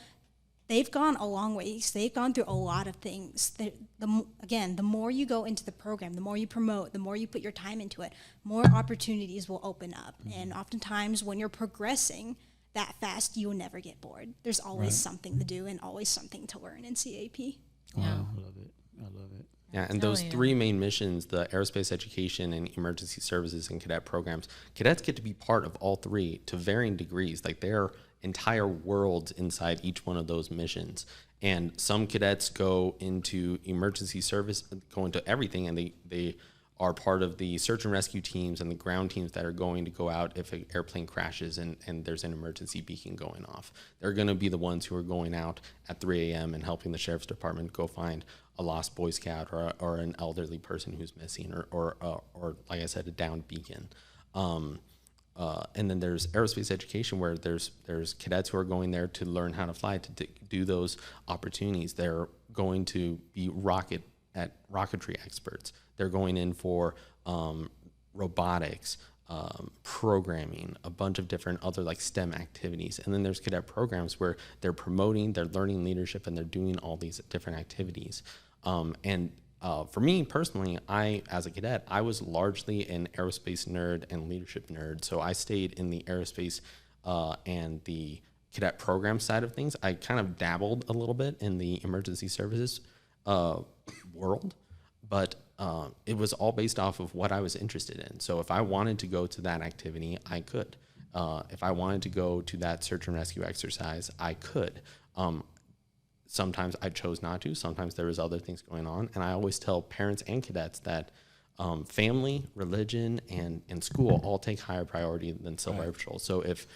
they've gone a long ways. They've gone through a lot of things. The more you go into the program, the more you promote, the more you put your time into it, more opportunities will open up. And oftentimes when you're progressing that fast, you will never get bored. There's always something to do and always something to learn in CAP. Wow, I love it. I love it. Yeah, and those three main missions, the aerospace education and emergency services and cadet programs, cadets get to be part of all three to varying degrees. Like there are entire worlds inside each one of those missions. And some cadets go into emergency service, go into everything, and they are part of the search and rescue teams and the ground teams that are going to go out if an airplane crashes and there's an emergency beacon going off. They're going to be the ones who are going out at 3 a.m. and helping the sheriff's department go find a lost Boy Scout or an elderly person who's missing or like I said, a downed beacon. and then there's aerospace education, where there's cadets who are going there to learn how to fly, to do those opportunities. They're going to be rocketry experts. They're going in for robotics, programming, a bunch of different other like STEM activities. And then there's cadet programs where they're learning leadership, and they're doing all these different activities. For me personally, as a cadet, I was largely an aerospace nerd and leadership nerd. So I stayed in the aerospace and the cadet program side of things. I kind of dabbled a little bit in the emergency services world, but it was all based off of what I was interested in. So if I wanted to go to that activity, I could. If I wanted to go to that search and rescue exercise, I could. Sometimes I chose not to. Sometimes there was other things going on. And I always tell parents and cadets that family, religion, and school all take higher priority than Civil Air Patrol. So if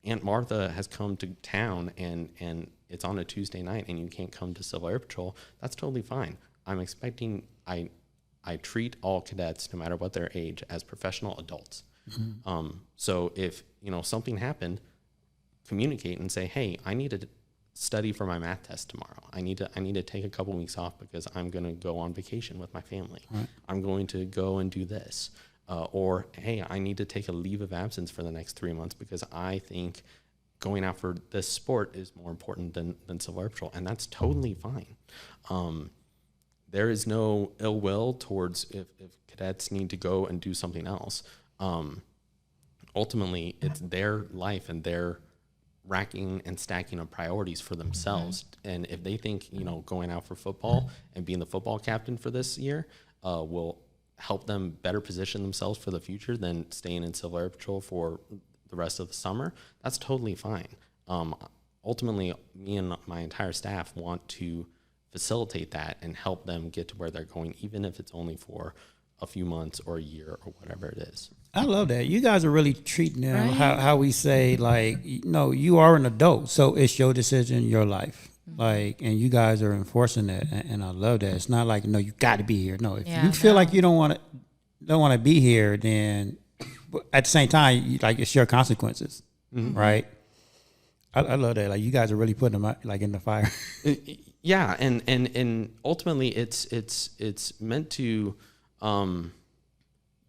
Aunt Martha has come to town and it's on a Tuesday night and you can't come to Civil Air Patrol, that's totally fine. I treat all cadets, no matter what their age, as professional adults. Mm-hmm. So if something happened, communicate and say, hey, I need to study for my math test tomorrow. I need to take a couple weeks off because I'm going to go on vacation with my family. Right. I'm going to go and do this. Or, hey, I need to take a leave of absence for the next 3 months because I think going out for this sport is more important than Civil Air Patrol. And that's totally fine. There is no ill will towards if cadets need to go and do something else. Ultimately, it's their life and their racking and stacking of priorities for themselves. Mm-hmm. And if they think, going out for football and being the football captain for this year will help them better position themselves for the future than staying in Civil Air Patrol for the rest of the summer, that's totally fine. Ultimately, me and my entire staff want to facilitate that and help them get to where they're going, even if it's only for a few months or a year or whatever it is. I love that. You guys are really treating them how we say, like, you are an adult, so it's your decision, your life. Mm-hmm. And you guys are enforcing that, and I love that. It's not like, no, you got to be here. No, if you feel like you don't want to be here, then at the same time, it's your consequences, mm-hmm. right? I love that. Like, you guys are really putting them in the fire. Yeah, and ultimately, it's meant to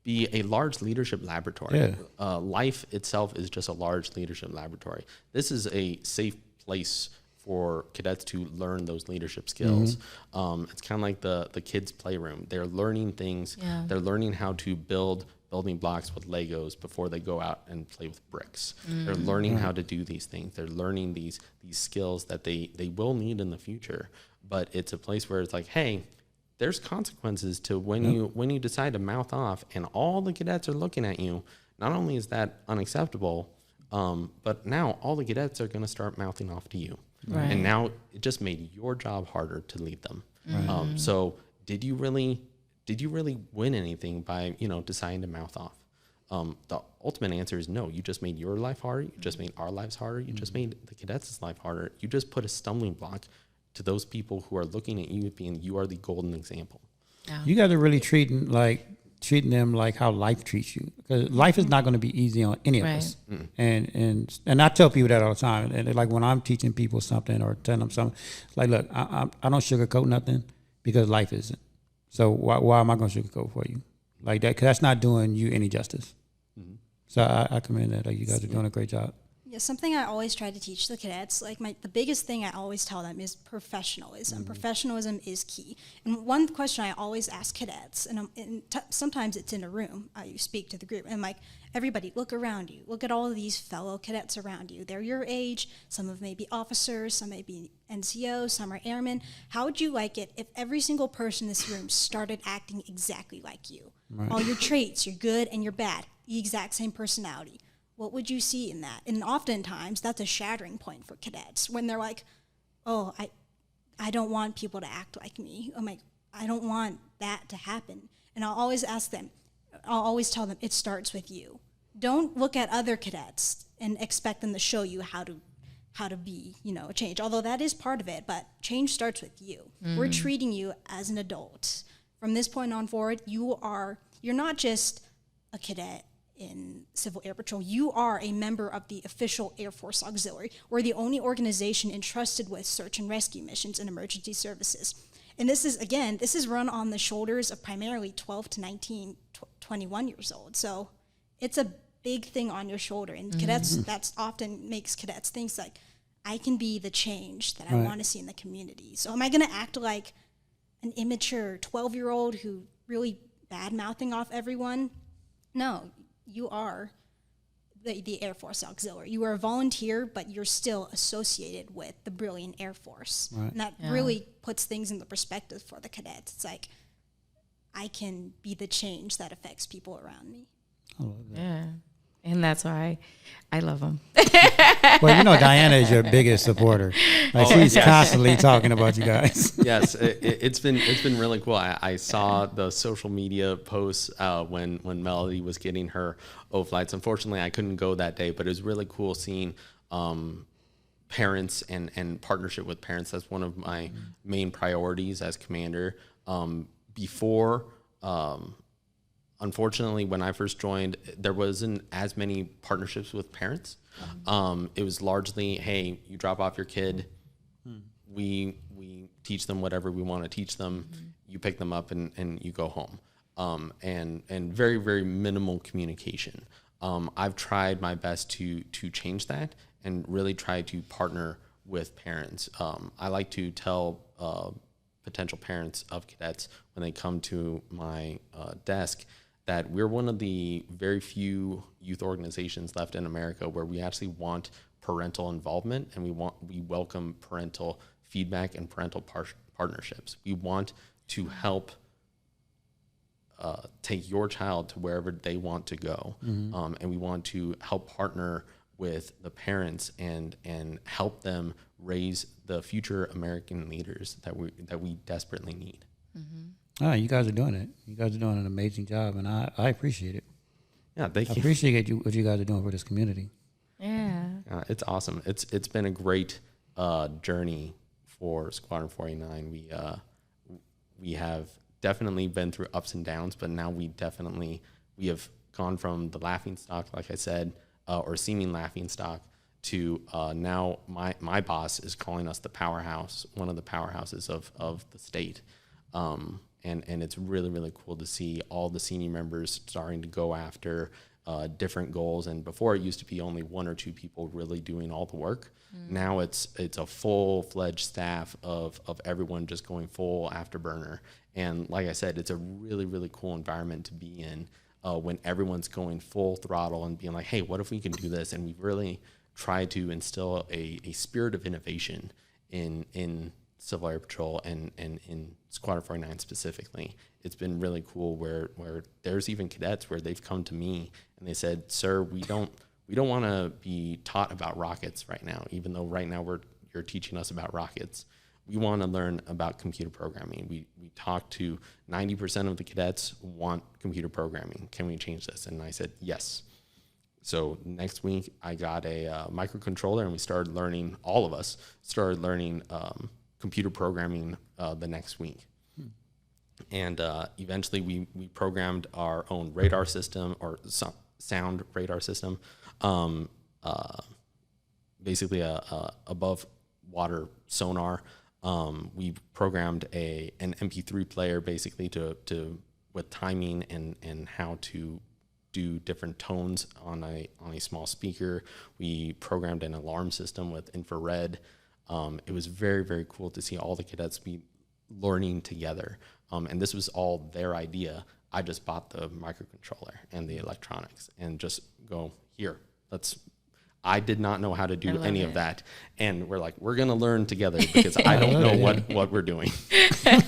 be a large leadership laboratory. Yeah. Life itself is just a large leadership laboratory. This is a safe place for cadets to learn those leadership skills. Mm-hmm. It's kind of like the kids' playroom. They're learning things. Yeah. They're learning how to build building blocks with Legos before they go out and play with bricks. Mm-hmm. They're learning how to do these things. They're learning these skills that they will need in the future. But it's a place where it's like, hey, there's consequences to when you decide to mouth off and all the cadets are looking at you. Not only is that unacceptable, but now all the cadets are going to start mouthing off to you. Right. And now it just made your job harder to lead them. Right. So did you really win anything by, deciding to mouth off? The ultimate answer is no. You just made your life harder. You just made our lives harder. You just made the cadets' life harder. You just put a stumbling block to those people who are looking at you being, you are the golden example. Yeah. You guys are really treating them like how life treats you, because life is not going to be easy on any of us. Mm. And I tell people that all the time. And like when I'm teaching people something or telling them something, like, look, I don't sugarcoat nothing, because life isn't. So why am I going to sugarcoat for you like that? Because that's not doing you any justice. Mm-hmm. So I commend that. Like, you guys are doing a great job. Yeah, something I always try to teach the cadets, the biggest thing I always tell them is professionalism. Mm-hmm. Professionalism is key. And one question I always ask cadets, and sometimes it's in a room, you speak to the group, and I'm like, everybody, look around you. Look at all of these fellow cadets around you. They're your age. Some of them may be officers, some may be NCOs, some are airmen. How would you like it if every single person in this room started acting exactly like you? Right. All your traits, your good and your bad, the exact same personality. What would you see in that? And oftentimes, that's a shattering point for cadets when they're like, oh, I don't want people to act like me. I'm like, I don't want that to happen. And I'll always tell them, it starts with you. Don't look at other cadets and expect them to show you how to be, a change. Although that is part of it, but change starts with you. Mm-hmm. We're treating you as an adult. From this point on forward, you're not just a cadet. in Civil Air Patrol, you are a member of the official Air Force Auxiliary. We're the only organization entrusted with search and rescue missions and emergency services. And this is run on the shoulders of primarily 12 to 19, 21 years old. So it's a big thing on your shoulder. And cadets, that's often makes cadets think like, I can be the change that I want to see in the community. So am I going to act like an immature 12-year-old who really bad-mouthing off everyone? No, you are the Air Force Auxiliary. You are a volunteer, but you're still associated with the brilliant Air Force. Right. And that really puts things into perspective for the cadets. It's like, I can be the change that affects people around me. I love that. Yeah. And that's why I love them. Well, you know, Diana is your biggest supporter. Like she's constantly talking about you guys. Yes, it's been really cool. I saw the social media posts when Melody was getting her O flights. Unfortunately, I couldn't go that day, but it was really cool seeing parents and partnership with parents. That's one of my main priorities as commander. Unfortunately, when I first joined, there wasn't as many partnerships with parents. It was largely, hey, you drop off your kid, we teach them whatever we want to teach them, you pick them up and you go home. And very, very minimal communication. I've tried my best to change that and really try to partner with parents. I like to tell potential parents of cadets when they come to my desk that we're one of the very few youth organizations left in America where we actually want parental involvement, and we welcome parental feedback and parental partnerships. We want to help take your child to wherever they want to go, and we want to help partner with the parents and help them raise the future American leaders that we desperately need. Oh, you guys are doing it. You guys are doing an amazing job, and I appreciate it. Yeah, thank you. I appreciate what you guys are doing for this community. Yeah. It's awesome. It's been a great journey for Squadron 49. We have definitely been through ups and downs, but now we have gone from the laughing stock, like I said, or seeming laughing stock, to now my boss is calling us the powerhouse, one of the powerhouses of the state. And it's really, really cool to see all the senior members starting to go after different goals. And before, it used to be only one or two people really doing all the work. Now it's a full-fledged staff of everyone just going full afterburner. And like I said, it's a really, really cool environment to be in when everyone's going full throttle and being like, hey, what if we can do this? And we've really tried to instill a spirit of innovation in Civil Air Patrol and in Squadron 49 specifically. It's been really cool where there's even cadets where they've come to me and they said, sir, we don't want to be taught about rockets right now, even though right now you're teaching us about rockets. We want to learn about computer programming. We talked to 90% of the cadets want computer programming. Can we change this? And I said, yes. So next week I got a microcontroller and we started learning, all of us started learning computer programming the next week. And eventually we programmed our own radar system or sound radar system, basically a above water sonar. We programmed an MP3 player basically to with timing and how to do different tones on a small speaker. We programmed an alarm system with infrared. It was very, very cool to see all the cadets be learning together. And this was all their idea. I just bought the microcontroller and the electronics and just go, here, I did not know how to do any of that. And we're like, we're going to learn together because I don't know what we're doing. Hey,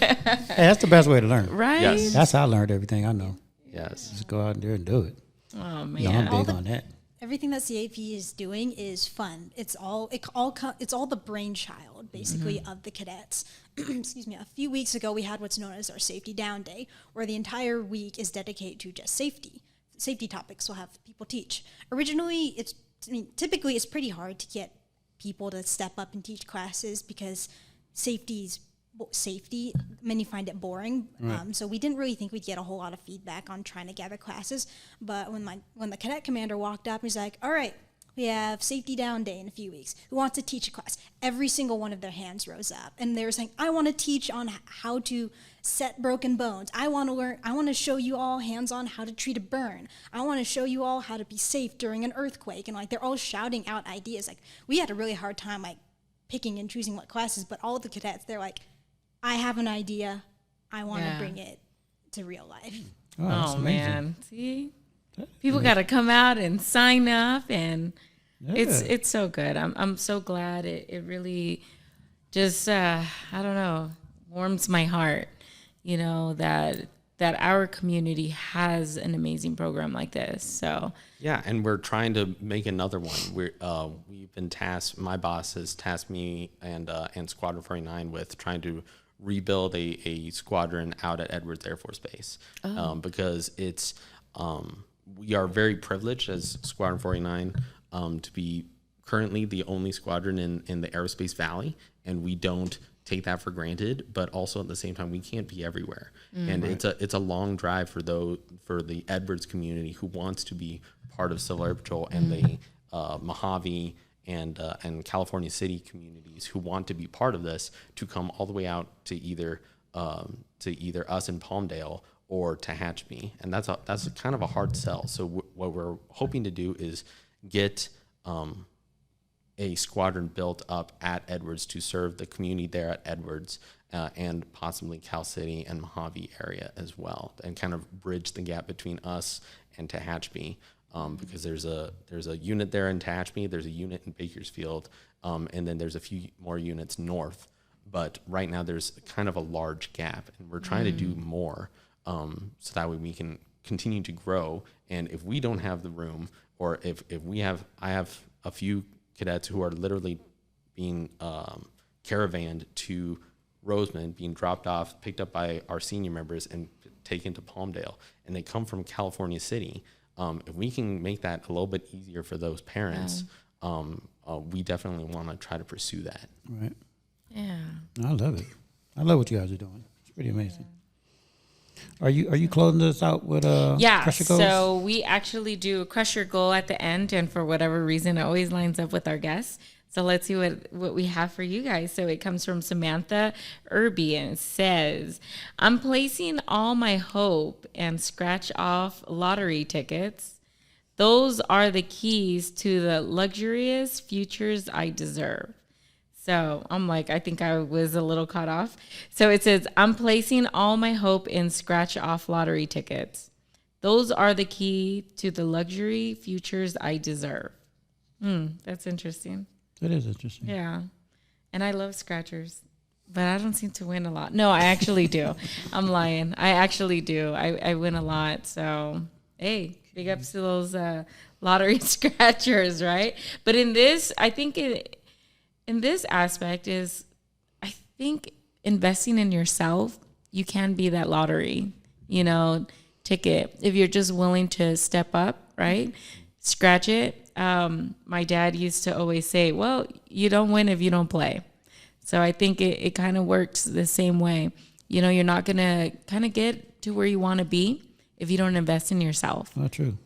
that's the best way to learn. Right? Yes. That's how I learned everything I know. Yes. Just go out there and do it. Oh, man. You know, I'm big on that. Everything that CAP is doing is fun. It's all the brainchild, basically, of the cadets. Excuse me. A few weeks ago, we had what's known as our Safety Down Day, where the entire week is dedicated to just safety. Safety topics we'll have people teach. Originally, typically it's pretty hard to get people to step up and teach classes because safety's safety. Many find it boring. So we didn't really think we'd get a whole lot of feedback on trying to gather classes. But when the cadet commander walked up, he's like, all right, we have safety down day in a few weeks. Who wants to teach a class? Every single one of their hands rose up. And they were saying, I want to teach on how to set broken bones. I want to learn. I want to show you all hands-on how to treat a burn. I want to show you all how to be safe during an earthquake. And like they're all shouting out ideas. Like we had a really hard time like picking and choosing what classes, but all of the cadets, they're like, I have an idea. I want to bring it to real life. Oh man. See? People got to come out and sign up, and it's so good. I'm so glad. It really just I don't know, warms my heart, you know, that our community has an amazing program like this. So yeah, and we're trying to make another one. We've been tasked. My boss has tasked me and Squadron 49 with trying to rebuild a squadron out at Edwards Air Force Base because it's. We are very privileged as Squadron 49 to be currently the only squadron in the aerospace valley, and we don't take that for granted. But also at the same time, we can't be everywhere, and it's a long drive for the Edwards community who wants to be part of Civil Air Patrol and the Mojave and California City communities who want to be part of this to come all the way out to either us in Palmdale or Tehachapi, and that's kind of a hard sell. So what we're hoping to do is get a squadron built up at Edwards to serve the community there at Edwards and possibly Cal City and Mojave area as well, and kind of bridge the gap between us and Tehachapi, because there's a unit there in Tehachapi, there's a unit in Bakersfield, and then there's a few more units north. But right now there's kind of a large gap, and we're trying to do more. So that way we can continue to grow. And if we don't have the room, or if I have a few cadets who are literally being caravanned to Roseman, being dropped off, picked up by our senior members and taken to Palmdale, and they come from California City. If we can make that a little bit easier for those parents, we definitely want to try to pursue that. Right. yeah. I love it. I love what you guys are doing. It's pretty amazing. Are you closing this out with Crush Your Goals? So we actually do a Crush Your Goal at the end, and for whatever reason, it always lines up with our guests. So let's see what we have for you guys. So it comes from Samantha Irby, and it says, I'm placing all my hope and scratch off lottery tickets. Those are the keys to the luxurious futures I deserve. So I'm like, I think I was a little caught off. So it says, I'm placing all my hope in scratch off lottery tickets. Those are the key to the luxury futures I deserve. That's interesting. That is interesting. Yeah. And I love scratchers, but I don't seem to win a lot. No, I actually do. I'm lying. I actually do. I win a lot. So, hey, big ups to those lottery scratchers, right? But in this, I think in this aspect is, I think investing in yourself, you can be that lottery, ticket. If you're just willing to step up, right? Scratch it. My dad used to always say, well, you don't win if you don't play. So I think it kind of works the same way. You're not going to kind of get to where you want to be if you don't invest in yourself. Not true.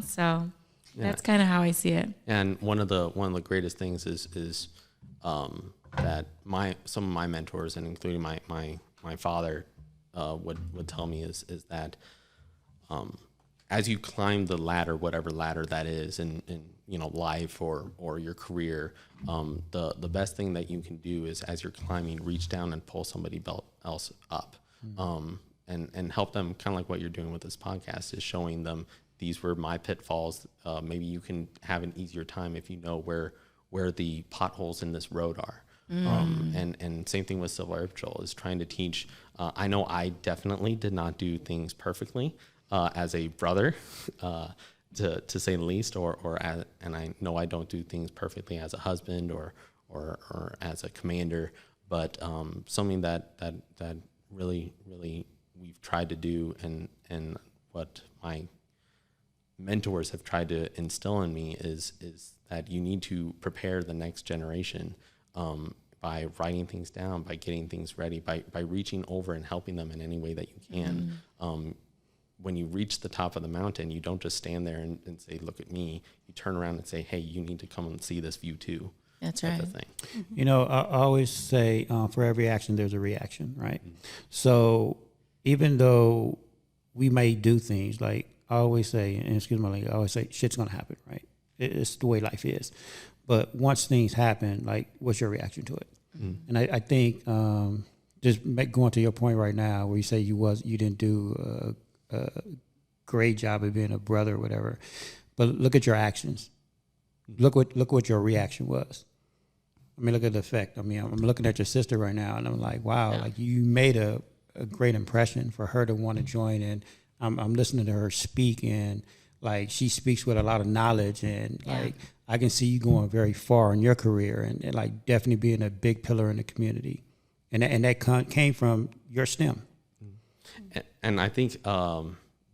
So that's kind of how I see it. And one of the greatest things is that some of my mentors, and including my father, would tell me is that as you climb the ladder, whatever ladder that is, in life or your career, the best thing that you can do is, as you're climbing, reach down and pull somebody else up, and help them, kind of like what you're doing with this podcast, is showing them these were my pitfalls. Maybe you can have an easier time if you know where the potholes in this road are. And same thing with Civil Air Patrol, is trying to teach. I know I definitely did not do things perfectly as a brother, to say the least, and I know I don't do things perfectly as a husband or as a commander, but something that really we've tried to do, and what my mentors have tried to instill in me is that you need to prepare the next generation by writing things down, by getting things ready, by reaching over and helping them in any way that you can. When you reach the top of the mountain, you don't just stand there and say, look at me. You turn around and say, hey, you need to come and see this view too. That's right. Thing. You know, I always say for every action, there's a reaction, right? So even though we may do things, like I always say, and excuse me, like I always say, shit's going to happen, right? It's the way life is. But once things happen, like, what's your reaction to it? And I think just going to your point right now where you say you didn't do a great job of being a brother or whatever, but look at your actions. Look what your reaction was. I mean, look at the effect. I mean, I'm looking at your sister right now, and I'm like, wow, like you made a great impression for her to want to join in. I'm listening to her speak, and like she speaks with a lot of knowledge, and like I can see you going very far in your career, and like definitely being a big pillar in the community, and that came from your STEM. And I think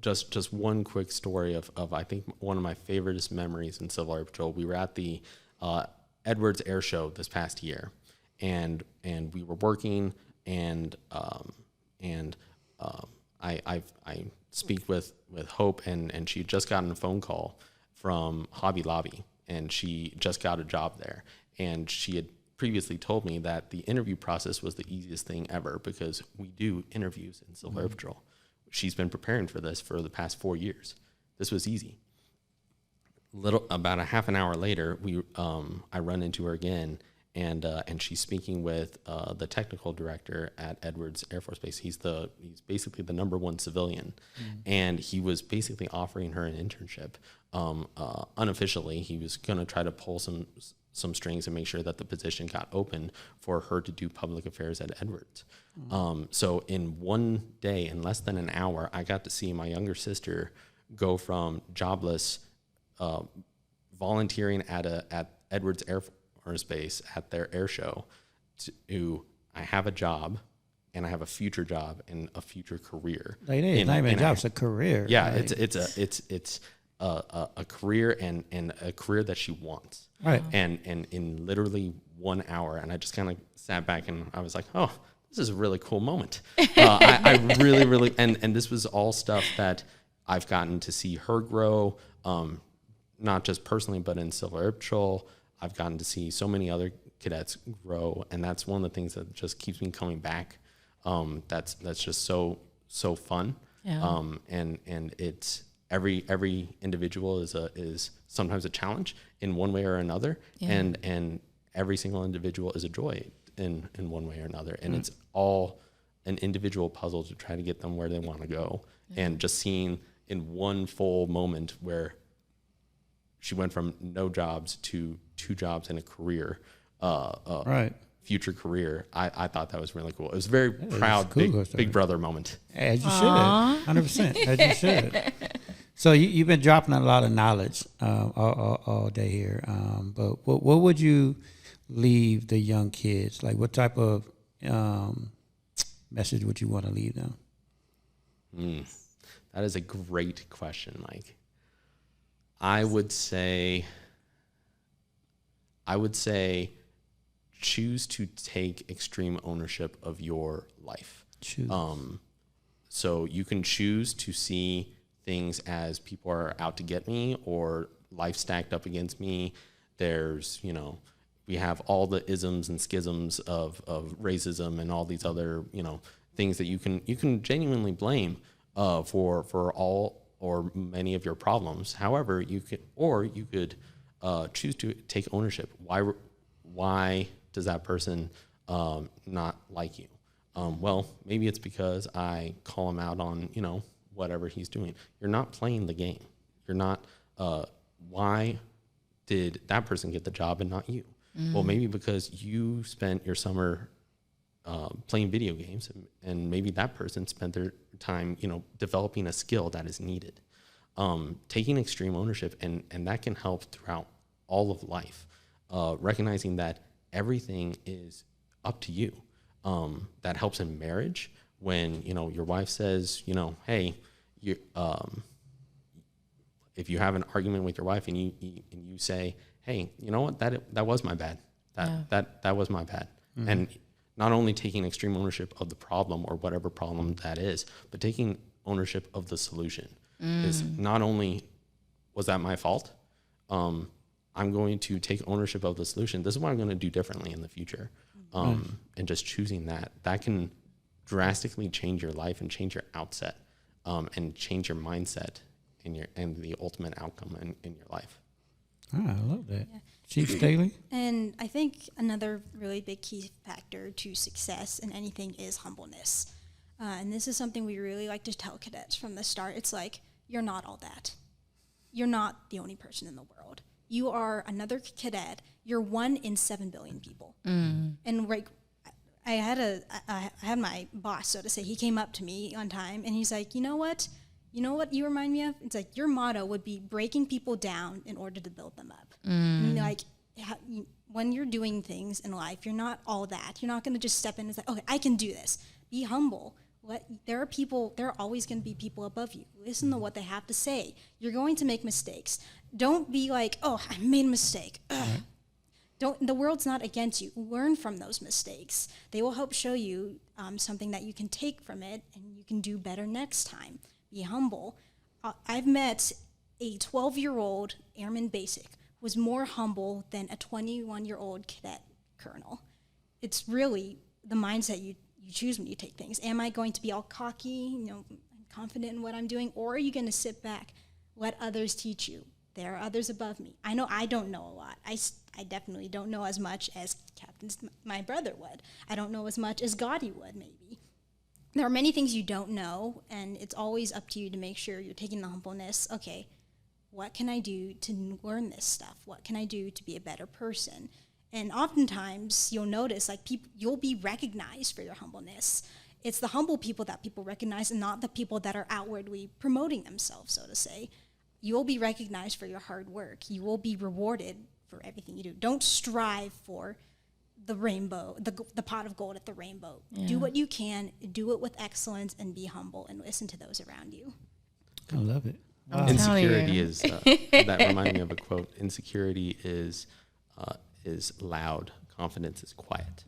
just one quick story of I think one of my favoriteest memories in Civil Air Patrol. We were at the Edwards Air Show this past year, and we were working, and I speak with Hope, and she had just gotten a phone call from Hobby Lobby, and she just got a job there, and she had previously told me that the interview process was the easiest thing ever because we do interviews in Civil Air Patrol. She's been preparing for this for the past 4 years. This was easy. About a half an hour later, I run into her again, and she's speaking with the technical director at Edwards Air Force Base. He's basically the #1 civilian, and he was basically offering her an internship. Unofficially, he was going to try to pull some strings and make sure that the position got open for her to do public affairs at Edwards. So in one day, in less than an hour, I got to see my younger sister go from jobless, volunteering at Edwards Air Force Base at their air show to I have a job and I have a future job and a future career. Like, it's not even a job, it's a career. Yeah, like, it's a career and a career that she wants. Right. And in literally 1 hour, and I just kind of sat back and I was like, oh, this is a really cool moment. I really, and this was all stuff that I've gotten to see her grow, not just personally, but in Civil Air Patrol. I've gotten to see so many other cadets grow, and that's one of the things that just keeps me coming back. That's just so fun. Yeah. And it's every individual is sometimes a challenge in one way or another, and every single individual is a joy in one way or another, and it's all an individual puzzle to try to get them where they want to go. And just seeing in one full moment where she went from no jobs to 2 jobs and a career, future career. I thought that was really cool. It was a very proud, cool, big brother moment. As you should, 100%, as you should. So you've been dropping a lot of knowledge all day here. But what would you leave the young kids? Like, what type of message would you want to leave them? That is a great question, Mike. I would say choose to take extreme ownership of your life. So you can choose to see things as people are out to get me or life stacked up against me. There's, we have all the isms and schisms of racism and all these other, things that you can genuinely blame for all or many of your problems. However, you could choose to take ownership. Why does that person not like you? Well, maybe it's because I call him out on, whatever he's doing. You're not playing the game. You're not, why did that person get the job and not you? Well, maybe because you spent your summer playing video games, and maybe that person spent their time, developing a skill that is needed. Taking extreme ownership, and that can help throughout all of life. Recognizing that everything is up to you. That helps in marriage when, your wife says, hey, if you have an argument with your wife and you say, hey, you know what, that was my bad. That was my bad. and not only taking extreme ownership of the problem or whatever problem that is, but taking ownership of the solution. Is not only was that my fault, I'm going to take ownership of the solution. This is what I'm going to do differently in the future. And just choosing that can drastically change your life and change your outset, and change your mindset and the ultimate outcome in your life. Oh, I love that. Yeah. Chief Staley? And I think another really big key factor to success in anything is humbleness. And this is something we really like to tell cadets from the start. It's like, you're not all that. You're not the only person in the world. You are another cadet. You're 1 in 7 billion people. And like, I had my boss, so to say, he came up to me one time and he's like, you know what you remind me of? It's like, your motto would be breaking people down in order to build them up. And like, when you're doing things in life, you're not all that. You're not going to just step in and say, okay, I can do this. Be humble. There are always going to be people above you. Listen to what they have to say. You're going to make mistakes. Don't be like, oh, I made a mistake. The world's not against you. Learn from those mistakes. They will help show you something that you can take from it and you can do better next time. Be humble. I've met a 12-year-old Airman Basic who was more humble than a 21-year-old cadet colonel. It's really the mindset you choose when you take things. Am I going to be all cocky, confident in what I'm doing, or are you going to sit back, let others teach you? There are others above me. I know I don't know a lot. I definitely don't know as much as my brother would. I don't know as much as Gotti would, maybe. There are many things you don't know, and it's always up to you to make sure you're taking the humbleness. Okay, what can I do to learn this stuff? What can I do to be a better person? And oftentimes you'll notice, like, you'll be recognized for your humbleness. It's the humble people that people recognize, and not the people that are outwardly promoting themselves, so to say. You will be recognized for your hard work. You will be rewarded for everything you do. Don't strive for the rainbow, the pot of gold at the rainbow. Yeah. Do what you can, do it with excellence, and be humble, and listen to those around you. I love it. Wow. Insecurity is, that reminded me of a quote, insecurity is loud, confidence is quiet.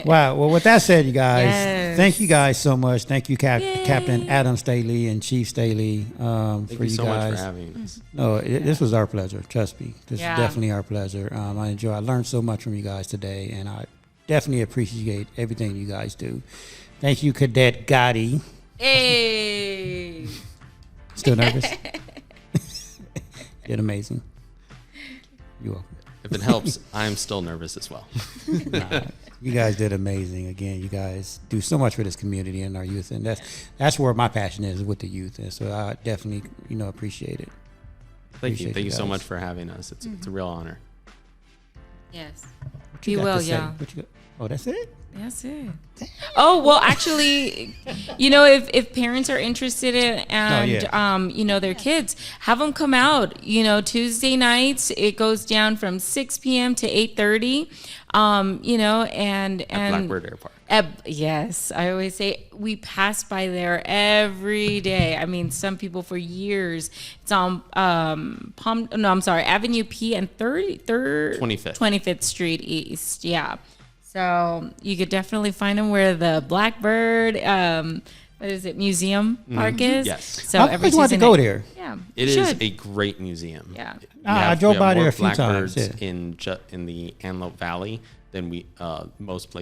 Wow. Well, with that said, you guys, thank you guys so much. Thank you, Captain Adam Staley and Chief Staley, Thank you so much for having us. No, this was our pleasure. Trust me. This is definitely our pleasure. I learned so much from you guys today, and I definitely appreciate everything you guys do. Thank you, Cadet Gotti. Hey. Still nervous? Did amazing. You're welcome. If it helps, I'm still nervous as well. Nah, you guys did amazing. Again, you guys do so much for this community and our youth, and that's where my passion is, with the youth. And so I definitely, appreciate it. Thank you so much for having us. It's a real honor. Yes. Be well, yeah. Oh, that's it? That's it. Oh, well, actually, if parents are interested in, and, their kids, have them come out, Tuesday nights, it goes down from 6 p.m. to 8:30, and at Blackbird Airport. Yes, I always say we pass by there every day. I mean, some people for years. It's on Avenue P and 25th Street East. Yeah. So you could definitely find them where the Blackbird, Museum Park is. Yes. So I always wanted to go there. Yeah. It is a great museum. Yeah. I drove by there a few times. Yeah. in the Antelope Valley than most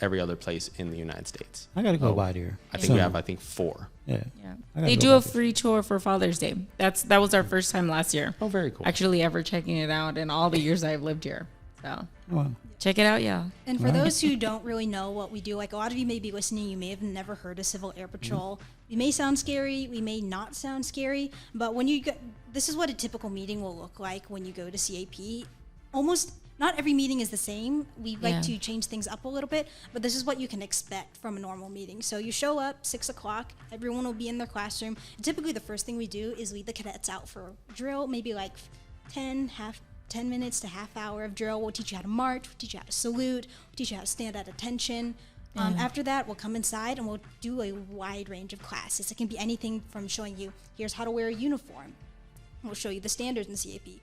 every other place in the United States. I got to go by there. I think we have 4. Yeah. They do a free tour for Father's Day. That was our first time last year. Oh, very cool. Actually, ever checking it out in all the years I've lived here. So. Wow. Check it out, yeah. And for those who don't really know what we do, like a lot of you may be listening, you may have never heard of Civil Air Patrol. We may sound scary, we may not sound scary, but when you go, this is what a typical meeting will look like when you go to CAP. Almost not every meeting is the same. We like to change things up a little bit, but this is what you can expect from a normal meeting. So you show up 6 o'clock, everyone will be in their classroom. And typically the first thing we do is lead the cadets out for a drill, maybe like 10 minutes to half hour of drill. We'll teach you how to march, we'll teach you how to salute, we'll teach you how to stand at attention. After that, we'll come inside and we'll do a wide range of classes. It can be anything from showing you, here's how to wear a uniform. We'll show you the standards in CAP.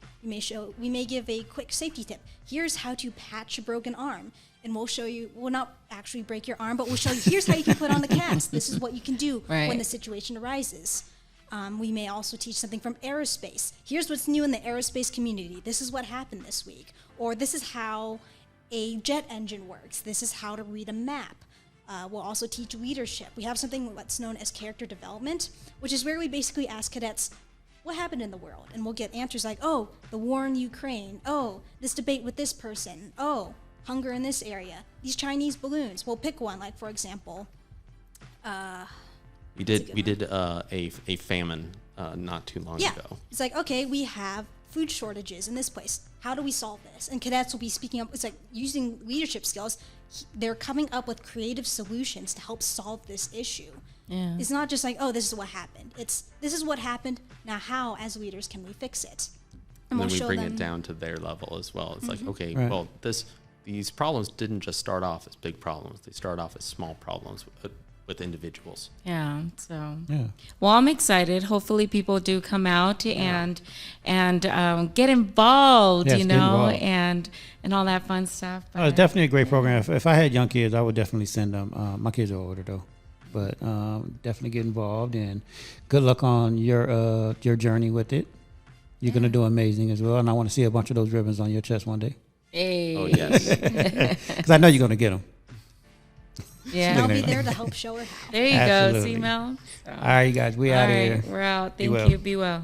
We may give a quick safety tip. Here's how to patch a broken arm. And we'll show you, we'll not actually break your arm, but we'll show you, here's how you can put on the cast. This is what you can do when the situation arises. We may also teach something from aerospace. Here's what's new in the aerospace community. This is what happened this week. Or this is how a jet engine works. This is how to read a map. We'll also teach leadership. We have something that's known as character development, which is where we basically ask cadets, what happened in the world? And we'll get answers like, oh, the war in Ukraine. Oh, this debate with this person. Oh, hunger in this area. These Chinese balloons. We'll pick one, like, for example. We did a famine not too long ago. It's like, okay, we have food shortages in this place. How do we solve this? And cadets will be speaking up. It's like using leadership skills. They're coming up with creative solutions to help solve this issue. Yeah. It's not just like, oh, this is what happened. It's this is what happened. Now, how as leaders can we fix it? And then we bring it down to their level as well. It's like, okay, well, these problems didn't just start off as big problems. They start off as small problems with individuals. Yeah. So, well, I'm excited. Hopefully, people do come out and get involved. Yes, you know, and all that fun stuff. It's definitely a great program. If I had young kids, I would definitely send them. My kids are older though, but definitely get involved, and good luck on your journey with it. You're gonna do amazing as well, and I want to see a bunch of those ribbons on your chest one day. Hey. Oh yes, because I know you're gonna get them. Yeah, and I'll be there to help show her how. There you go, see Mel. All right, you guys, we out of here. We're out. Thank you. Be well.